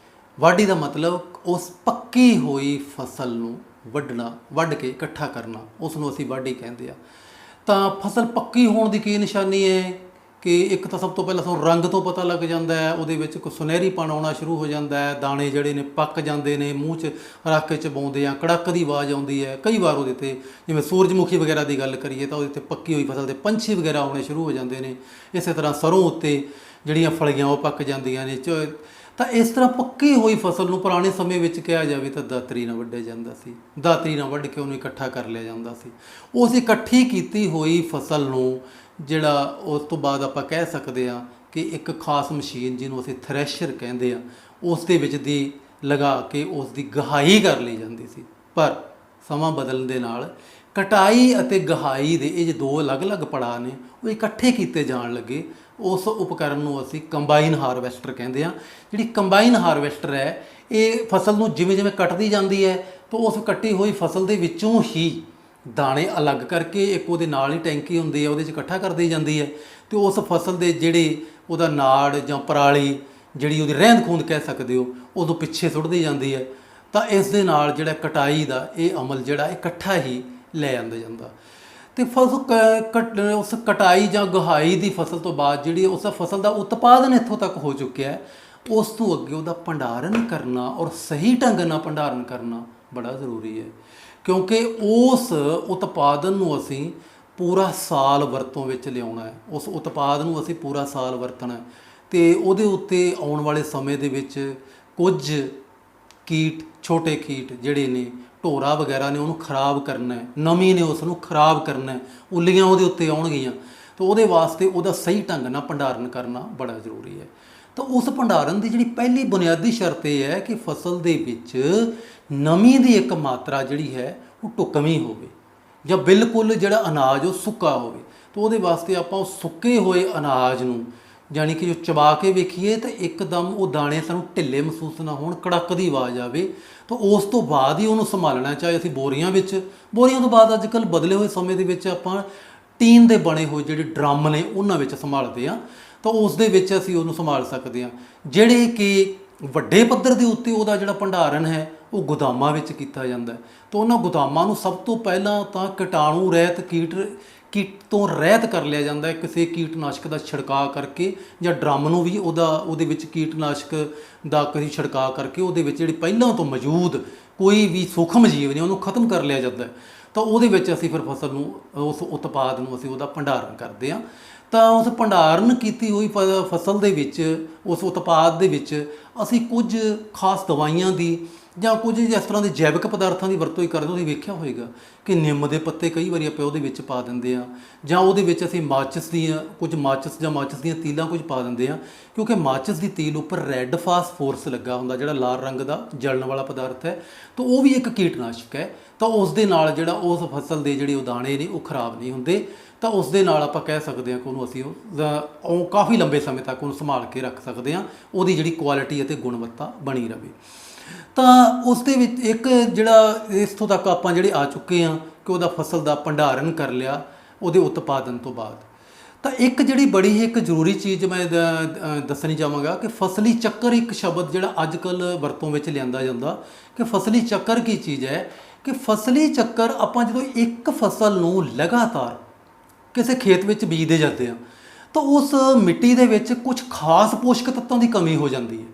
ਵਾਢੀ ਦਾ ਮਤਲਬ ਉਸ ਪੱਕੀ ਹੋਈ ਫਸਲ ਨੂੰ ਵੱਢਣਾ, ਵੱਢ ਕੇ ਇਕੱਠਾ ਕਰਨਾ, ਉਸ ਨੂੰ ਅਸੀਂ ਵਾਢੀ ਕਹਿੰਦੇ ਹਾਂ। ਤਾਂ ਫਸਲ ਪੱਕੀ ਹੋਣ ਦੀ ਕੀ ਨਿਸ਼ਾਨੀ ਹੈ ਕਿ ਇੱਕ ਤਾਂ ਸਭ ਤੋਂ ਪਹਿਲਾਂ ਸਾਨੂੰ ਰੰਗ ਤੋਂ ਪਤਾ ਲੱਗ ਜਾਂਦਾ ਹੈ, ਉਹਦੇ ਵਿੱਚ ਕੋਈ ਸੁਨਹਿਰੀਪਣ ਆਉਣਾ ਸ਼ੁਰੂ ਹੋ ਜਾਂਦਾ ਹੈ, ਦਾਣੇ ਜਿਹੜੇ ਨੇ ਪੱਕ ਜਾਂਦੇ ਨੇ, ਮੂੰਹ 'ਚ ਰੱਖ ਕੇ ਚਬਾਉਂਦੇ ਆ, ਕੜਕ ਦੀ ਆਵਾਜ਼ ਆਉਂਦੀ ਹੈ। ਕਈ ਵਾਰ ਉਹਦੇ 'ਤੇ ਜਿਵੇਂ ਸੂਰਜਮੁਖੀ ਵਗੈਰਾ ਦੀ ਗੱਲ ਕਰੀਏ ਤਾਂ ਉਹਦੇ 'ਤੇ ਪੱਕੀ ਹੋਈ ਫਸਲ ਦੇ ਪੰਛੀ ਵਗੈਰਾ ਆਉਣੇ ਸ਼ੁਰੂ ਹੋ ਜਾਂਦੇ ਨੇ। ਇਸੇ ਤਰ੍ਹਾਂ ਸਰੋਂ ਉੱਤੇ ਜਿਹੜੀਆਂ ਫਲੀਆਂ ਉਹ ਪੱਕ ਜਾਂਦੀਆਂ ਨੇ। ਤਾਂ ਇਸ ਤਰ੍ਹਾਂ ਪੱਕੀ ਹੋਈ ਫਸਲ ਨੂੰ ਪੁਰਾਣੇ ਸਮੇਂ ਵਿੱਚ ਕਿਹਾ ਜਾਵੇ ਤਾਂ ਦਾਤਰੀ ਨਾਲ ਵੱਢਿਆ ਜਾਂਦਾ ਸੀ। ਦਾਤਰੀ ਨਾਲ ਵੱਢ ਕੇ ਉਹਨੂੰ ਇਕੱਠਾ ਕਰ ਲਿਆ ਜਾਂਦਾ ਸੀ। ਉਸ ਇਕੱਠੀ ਕੀਤੀ ਹੋਈ ਫਸਲ ਨੂੰ ਜਿਹੜਾ ਉਸ ਤੋਂ ਬਾਅਦ ਆਪਾਂ ਕਹਿ ਸਕਦੇ ਹਾਂ ਕਿ ਇੱਕ ਖਾਸ ਮਸ਼ੀਨ ਜਿਹਨੂੰ ਅਸੀਂ ਥ੍ਰੈਸ਼ਰ ਕਹਿੰਦੇ ਆ, ਉਸ ਦੇ ਵਿੱਚ ਦੀ ਲਗਾ ਕੇ ਉਸ ਦੀ ਗਹਾਈ ਕਰ ਲਈ ਜਾਂਦੀ ਸੀ। ਪਰ ਸਮਾਂ ਬਦਲਣ ਦੇ ਨਾਲ ਕਟਾਈ ਅਤੇ ਗਹਾਈ ਦੇ ਇਹ ਜੋ ਦੋ ਅਲੱਗ-ਅਲੱਗ ਪੜਾਅ ਨੇ ਉਹ ਇਕੱਠੇ ਕੀਤੇ ਜਾਣ ਲੱਗੇ। ਉਸ ਉਪਕਰਨ ਨੂੰ ਅਸੀਂ ਕੰਬਾਈਨ ਹਾਰਵੈਸਟਰ ਕਹਿੰਦੇ ਹਾਂ। ਜਿਹੜੀ ਕੰਬਾਈਨ ਹਾਰਵੈਸਟਰ ਹੈ ਇਹ ਫਸਲ ਨੂੰ ਜਿਵੇਂ ਜਿਵੇਂ ਕੱਟਦੀ ਜਾਂਦੀ ਹੈ ਤਾਂ ਉਸ ਕੱਟੀ ਹੋਈ ਫਸਲ ਦੇ ਵਿੱਚੋਂ ਹੀ ਦਾਣੇ ਅਲੱਗ ਕਰਕੇ ਇੱਕ ਉਹਦੇ ਨਾਲ ਹੀ ਟੈਂਕੀ ਹੁੰਦੀ ਹੈ, ਉਹਦੇ 'ਚ ਇਕੱਠਾ ਕਰਦੀ ਜਾਂਦੀ ਹੈ ਅਤੇ ਉਸ ਫਸਲ ਦੇ ਜਿਹੜੇ ਉਹਦਾ ਨਾੜ ਜਾਂ ਪਰਾਲੀ ਜਿਹੜੀ ਉਹਦੀ ਰਹਿੰਦ ਖੂੰਹਦ ਕਹਿ ਸਕਦੇ ਹੋ ਉਦੋਂ ਪਿੱਛੇ ਸੁੱਟਦੀ ਜਾਂਦੀ ਹੈ। ਤਾਂ ਇਸ ਦੇ ਨਾਲ ਜਿਹੜਾ ਕਟਾਈ ਦਾ ਇਹ ਅਮਲ ਜਿਹੜਾ ਇਕੱਠਾ ਹੀ ਲੈ ਜਾਂਦਾ। ਅਤੇ ਉਸ ਕਟਾਈ ਜਾਂ ਗਹਾਈ ਦੀ ਫਸਲ ਤੋਂ ਬਾਅਦ ਜਿਹੜੀ ਉਸ ਫਸਲ ਦਾ ਉਤਪਾਦਨ ਇੱਥੋਂ ਤੱਕ ਹੋ ਚੁੱਕਿਆ ਹੈ, ਉਸ ਤੋਂ ਅੱਗੇ ਉਹਦਾ ਭੰਡਾਰਨ ਕਰਨਾ ਔਰ ਸਹੀ ਢੰਗ ਨਾਲ ਭੰਡਾਰਨ ਕਰਨਾ ਬੜਾ ਜ਼ਰੂਰੀ ਹੈ। ਕਿਉਂਕਿ ਉਸ ਉਤਪਾਦਨ ਨੂੰ ਅਸੀਂ ਪੂਰਾ ਸਾਲ ਵਰਤੋਂ ਵਿੱਚ ਲਿਆਉਣਾ ਹੈ, ਉਸ ਉਤਪਾਦ ਨੂੰ ਅਸੀਂ ਪੂਰਾ ਸਾਲ ਵਰਤਣਾ ਅਤੇ ਉਹਦੇ ਉੱਤੇ ਆਉਣ ਵਾਲੇ ਸਮੇਂ ਦੇ ਵਿੱਚ ਕੁਝ ਕੀਟ, ਛੋਟੇ ਕੀਟ ਜਿਹੜੇ ਨੇ, ਢੋਰਾ ਵਗੈਰਾ ਨੇ, ਉਹਨੂੰ ਖਰਾਬ ਕਰਨਾ ਹੈ, ਨਮੀ ਨੇ ਉਸ ਨੂੰ ਖਰਾਬ ਕਰਨਾ ਹੈ, ਉੱਲੀਆਂ ਉਹਦੇ ਉੱਤੇ ਆਉਣਗੀਆਂ। ਤਾਂ ਉਹਦੇ ਵਾਸਤੇ ਉਹਦਾ ਸਹੀ ਢੰਗ ਨਾਲ ਭੰਡਾਰਨ ਕਰਨਾ ਬੜਾ ਜ਼ਰੂਰੀ ਹੈ। ਤਾਂ ਉਸ ਭੰਡਾਰਨ ਦੀ ਜਿਹੜੀ ਪਹਿਲੀ ਬੁਨਿਆਦੀ ਸ਼ਰਤ ਇਹ ਹੈ ਕਿ ਫਸਲ ਦੇ ਵਿੱਚ ਨਮੀ ਦੀ ਇੱਕ ਮਾਤਰਾ ਜਿਹੜੀ ਹੈ ਉਹ ਢੁਕਵੀਂ ਹੋਵੇ ਜਾਂ ਬਿਲਕੁਲ ਜਿਹੜਾ ਅਨਾਜ ਉਹ ਸੁੱਕਾ ਹੋਵੇ। ਤਾਂ ਉਹਦੇ ਵਾਸਤੇ ਆਪਾਂ ਉਹ ਸੁੱਕੇ ਹੋਏ ਅਨਾਜ ਨੂੰ ਜਾਣੀ ਕਿ ਜੋ ਚਬਾ ਕੇ ਵੇਖੀਏ ਤਾਂ ਇੱਕਦਮ ਉਹ ਦਾਣੇ ਸਾਨੂੰ ਢਿੱਲੇ ਮਹਿਸੂਸ ਨਾ ਹੋਣ, ਕੜਕ ਦੀ ਆਵਾਜ਼ ਆਵੇ। ਤਾਂ ਉਸ ਤੋਂ ਬਾਅਦ ਹੀ ਉਹਨੂੰ ਸੰਭਾਲਣਾ, ਚਾਹੇ ਅਸੀਂ ਬੋਰੀਆਂ ਤੋਂ ਬਾਅਦ ਅੱਜ ਕੱਲ੍ਹ ਬਦਲੇ ਹੋਏ ਸਮੇਂ ਦੇ ਵਿੱਚ ਆਪਾਂ ਟੀਨ ਦੇ ਬਣੇ ਹੋਏ ਜਿਹੜੇ ਡਰਮ ਨੇ ਉਹਨਾਂ ਵਿੱਚ ਸੰਭਾਲਦੇ ਹਾਂ। ਤਾਂ ਉਸ ਦੇ ਵਿੱਚ ਅਸੀਂ ਉਹਨੂੰ ਸੰਭਾਲ ਸਕਦੇ ਹਾਂ। ਜਿਹੜੇ ਕਿ ਵੱਡੇ ਪੱਧਰ ਦੇ ਉੱਤੇ ਉਹਦਾ ਜਿਹੜਾ ਭੰਡਾਰਨ ਹੈ ਉਹ ਗੋਦਾਮਾਂ ਵਿੱਚ ਕੀਤਾ ਜਾਂਦਾ। ਤਾਂ ਉਹਨਾਂ ਗੋਦਾਮਾਂ ਨੂੰ ਸਭ ਤੋਂ ਪਹਿਲਾਂ ਤਾਂ ਕੀਟਾਣੂ ਰਹਿਤ ਕੀਟ ਤੋਂ ਰਹਿਤ ਕਰ ਲਿਆ ਜਾਂਦਾ ਹੈ, ਕਿਸੇ ਕੀਟਨਾਸ਼ਕ ਦਾ ਛਿੜਕਾਅ ਕਰਕੇ, ਜਾਂ ਡਰਮ ਨੂੰ ਵੀ ਉਹਦੇ ਵਿੱਚ ਕੀਟਨਾਸ਼ਕ ਦਾ ਕਿਸੇ ਛਿੜਕਾਅ ਕਰਕੇ ਉਹਦੇ ਵਿੱਚ ਜਿਹੜੀ ਪਹਿਲਾਂ ਤੋਂ ਮੌਜੂਦ ਕੋਈ ਵੀ ਸੂਖਮ ਜੀਵ ਨੇ ਉਹਨੂੰ ਖਤਮ ਕਰ ਲਿਆ ਜਾਂਦਾ। ਤਾਂ ਉਹਦੇ ਵਿੱਚ ਅਸੀਂ ਫਿਰ ਫਸਲ ਨੂੰ, ਉਸ ਉਤਪਾਦ ਨੂੰ ਅਸੀਂ ਉਹਦਾ ਭੰਡਾਰਨ ਕਰਦੇ ਹਾਂ। ਤਾਂ ਉਸ ਭੰਡਾਰਨ ਕੀਤੀ ਹੋਈ ਫਸਲ ਦੇ ਵਿੱਚ, ਉਸ ਉਤਪਾਦ ਦੇ ਵਿੱਚ ਅਸੀਂ ਕੁਝ ਖਾਸ ਦਵਾਈਆਂ ਦੀ ਜਾਂ ਕੁਝ ਇਸ ਤਰ੍ਹਾਂ ਦੇ ਜੈਵਿਕ ਪਦਾਰਥਾਂ ਦੀ ਵਰਤੋਂ ਹੀ ਕਰਦੇ। ਤੁਸੀਂ ਵੇਖਿਆ ਹੋਏਗਾ ਕਿ ਨਿੰਮ ਦੇ ਪੱਤੇ ਕਈ ਵਾਰੀ ਆਪਾਂ ਉਹਦੇ ਵਿੱਚ ਪਾ ਦਿੰਦੇ ਹਾਂ, ਜਾਂ ਉਹਦੇ ਵਿੱਚ ਅਸੀਂ ਮਾਚਿਸ ਦੀਆਂ ਤੀਲਾਂ ਕੁਝ ਪਾ ਦਿੰਦੇ ਹਾਂ, ਕਿਉਂਕਿ ਮਾਚਿਸ ਦੀ ਤੀਲ ਉੱਪਰ ਰੈੱਡ ਫਾਸਫੋਰਸ ਲੱਗਾ ਹੁੰਦਾ, ਜਿਹੜਾ ਲਾਲ ਰੰਗ ਦਾ ਜਲਣ ਵਾਲਾ ਪਦਾਰਥ ਹੈ। ਤਾਂ ਉਹ ਵੀ ਇੱਕ ਕੀਟਨਾਸ਼ਕ ਹੈ। ਤਾਂ ਉਸ ਦੇ ਨਾਲ ਜਿਹੜਾ ਉਸ ਫਸਲ ਦੇ ਜਿਹੜੇ ਉਹ ਦਾਣੇ ਨੇ ਉਹ ਖਰਾਬ ਨਹੀਂ ਹੁੰਦੇ। ਤਾਂ ਉਸ ਦੇ ਨਾਲ ਆਪਾਂ ਕਹਿ ਸਕਦੇ ਹਾਂ ਕਿ ਉਹਨੂੰ ਅਸੀਂ ਉਹ ਕਾਫੀ ਲੰਬੇ ਸਮੇਂ ਤੱਕ ਉਹਨੂੰ ਸੰਭਾਲ ਕੇ ਰੱਖ ਸਕਦੇ ਹਾਂ, ਉਹਦੀ ਜਿਹੜੀ ਕੁਆਲਿਟੀ ਅਤੇ ਗੁਣਵੱਤਾ ਬਣੀ ਰਹੇ। ਤਾਂ ਉਸ ਦੇ ਵਿੱਚ ਇੱਕ ਜਿਹੜਾ ਇੱਥੋਂ ਤੱਕ ਆਪਾਂ ਜਿਹੜੇ ਆ ਚੁੱਕੇ ਹਾਂ ਕਿ ਉਹਦਾ ਫਸਲ ਦਾ ਭੰਡਾਰਨ ਕਰ ਲਿਆ ਉਹਦੇ ਉਤਪਾਦਨ ਤੋਂ ਬਾਅਦ। ਤਾਂ ਇੱਕ ਜਿਹੜੀ ਬੜੀ ਇੱਕ ਜ਼ਰੂਰੀ ਚੀਜ਼ ਮੈਂ ਦੱਸਣੀ ਚਾਹਾਂਗਾ ਕਿ ਫਸਲੀ ਚੱਕਰ ਇੱਕ ਸ਼ਬਦ ਜਿਹੜਾ ਅੱਜ ਕੱਲ੍ਹ ਵਰਤੋਂ ਵਿੱਚ ਲਿਆਂਦਾ ਜਾਂਦਾ ਕਿ ਫਸਲੀ ਚੱਕਰ ਕੀ ਚੀਜ਼ ਹੈ। ਕਿ ਫਸਲੀ ਚੱਕਰ ਆਪਾਂ ਜਦੋਂ ਇੱਕ ਫਸਲ ਨੂੰ ਲਗਾਤਾਰ ਕਿਸੇ ਖੇਤ ਵਿੱਚ ਬੀਜਦੇ ਜਾਂਦੇ ਹਾਂ ਤਾਂ ਉਸ ਮਿੱਟੀ ਦੇ ਵਿੱਚ ਕੁਝ ਖਾਸ ਪੋਸ਼ਕ ਤੱਤਾਂ ਦੀ ਕਮੀ ਹੋ ਜਾਂਦੀ ਹੈ,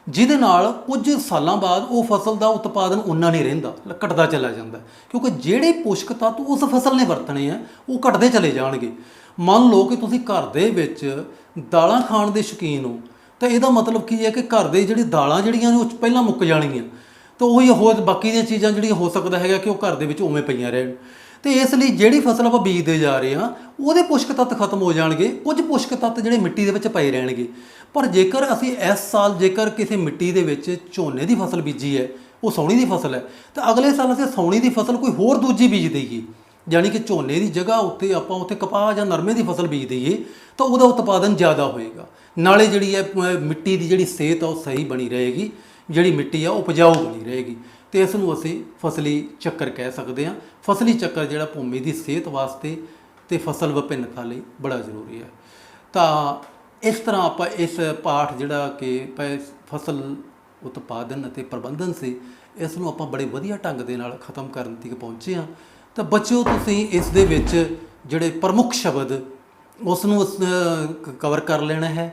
ਜਿਹਦੇ ਨਾਲ ਕੁਝ ਸਾਲਾਂ ਬਾਅਦ ਉਹ ਫਸਲ ਦਾ ਉਤਪਾਦਨ ਉਨਾ ਨਹੀਂ ਰਹਿੰਦਾ, ਘਟਦਾ ਚਲਾ ਜਾਂਦਾ। ਕਿਉਂਕਿ ਜਿਹੜੇ ਪੋਸ਼ਕ ਤੱਤ ਉਸ ਫਸਲ ਨੇ ਵਰਤਣੇ ਆ ਉਹ ਘਟਦੇ ਚਲੇ ਜਾਣਗੇ। ਮੰਨ ਲਓ ਕਿ ਤੁਸੀਂ ਘਰ ਦੇ ਵਿੱਚ ਦਾਲਾਂ ਖਾਣ ਦੇ ਸ਼ੌਕੀਨ ਹੋ, ਤਾਂ ਇਹਦਾ ਮਤਲਬ ਕੀ ਹੈ ਕਿ ਘਰ ਦੇ ਜਿਹੜੀ ਦਾਲਾਂ ਜਿਹੜੀਆਂ ਨੇ ਉਹ ਪਹਿਲਾਂ ਮੁੱਕ ਜਾਣਗੀਆਂ। ਤਾਂ ਉਹੀ ਹੋਰ ਬਾਕੀ ਦੀਆਂ ਚੀਜ਼ਾਂ ਜਿਹੜੀਆਂ ਹੋ ਸਕਦਾ ਹੈਗਾ ਕਿ ਉਹ ਘਰ ਦੇ ਵਿੱਚ ਉਵੇਂ ਪਈਆਂ ਰਹਿਣ। ਅਤੇ ਇਸ ਲਈ ਜਿਹੜੀ ਫਸਲ ਆਪਾਂ ਬੀਜਦੇ ਜਾ ਰਹੇ ਹਾਂ ਉਹਦੇ ਪੋਸ਼ਕ ਤੱਤ ਖਤਮ ਹੋ ਜਾਣਗੇ, ਕੁਝ ਪੋਸ਼ਕ ਤੱਤ ਜਿਹੜੇ ਮਿੱਟੀ ਦੇ ਵਿੱਚ ਪਏ ਰਹਿਣਗੇ। ਪਰ ਜੇਕਰ ਅਸੀਂ ਇਸ ਸਾਲ ਜੇਕਰ ਕਿਸੇ ਮਿੱਟੀ ਦੇ ਵਿੱਚ ਝੋਨੇ ਦੀ ਫਸਲ ਬੀਜੀ ਹੈ, ਉਹ ਸਾਉਣੀ ਦੀ ਫਸਲ ਹੈ, ਤਾਂ ਅਗਲੇ ਸਾਲ ਅਸੀਂ ਸਾਉਣੀ ਦੀ ਫਸਲ ਕੋਈ ਹੋਰ ਦੂਜੀ ਬੀਜ ਦਈਏ, ਯਾਨੀ ਕਿ ਝੋਨੇ ਦੀ ਜਗ੍ਹਾ ਉੱਤੇ ਆਪਾਂ ਉੱਥੇ ਕਪਾਹ ਜਾਂ ਨਰਮੇ ਦੀ ਫਸਲ ਬੀਜ ਦਈਏ, ਤਾਂ ਉਹਦਾ ਉਤਪਾਦਨ ਜ਼ਿਆਦਾ ਹੋਏਗਾ। ਨਾਲੇ ਜਿਹੜੀ ਹੈ ਮਿੱਟੀ ਦੀ ਜਿਹੜੀ ਸਿਹਤ ਆ ਉਹ ਸਹੀ ਬਣੀ ਰਹੇਗੀ, ਜਿਹੜੀ ਮਿੱਟੀ ਆ ਉਹ ਉਪਜਾਊ ਬਣੀ ਰਹੇਗੀ। ਅਤੇ ਇਸ ਨੂੰ ਅਸੀਂ ਫਸਲੀ ਚੱਕਰ ਕਹਿ ਸਕਦੇ ਹਾਂ। ਫਸਲੀ ਚੱਕਰ ਜਿਹੜਾ ਭੂਮੀ ਦੀ ਸਿਹਤ ਵਾਸਤੇ ਅਤੇ ਫਸਲ ਵਿਭਿੰਨਤਾ ਲਈ ਬੜਾ ਜ਼ਰੂਰੀ ਹੈ। ਤਾਂ ਇਸ ਤਰ੍ਹਾਂ ਆਪਾਂ ਇਸ ਪਾਠ ਜਿਹੜਾ ਕਿ ਫਸਲ ਉਤਪਾਦਨ ਅਤੇ ਪ੍ਰਬੰਧਨ ਸੀ, ਇਸ ਨੂੰ ਆਪਾਂ ਬੜੇ ਵਧੀਆ ਢੰਗ ਦੇ ਨਾਲ ਖ਼ਤਮ ਕਰਨ ਤੱਕ ਪਹੁੰਚੇ ਹਾਂ। ਤਾਂ ਬੱਚਿਓ, ਤੁਸੀਂ ਇਸ ਦੇ ਵਿੱਚ ਜਿਹੜੇ ਪ੍ਰਮੁੱਖ ਸ਼ਬਦ ਉਸ ਨੂੰ ਕਵਰ ਕਰ ਲੈਣਾ ਹੈ।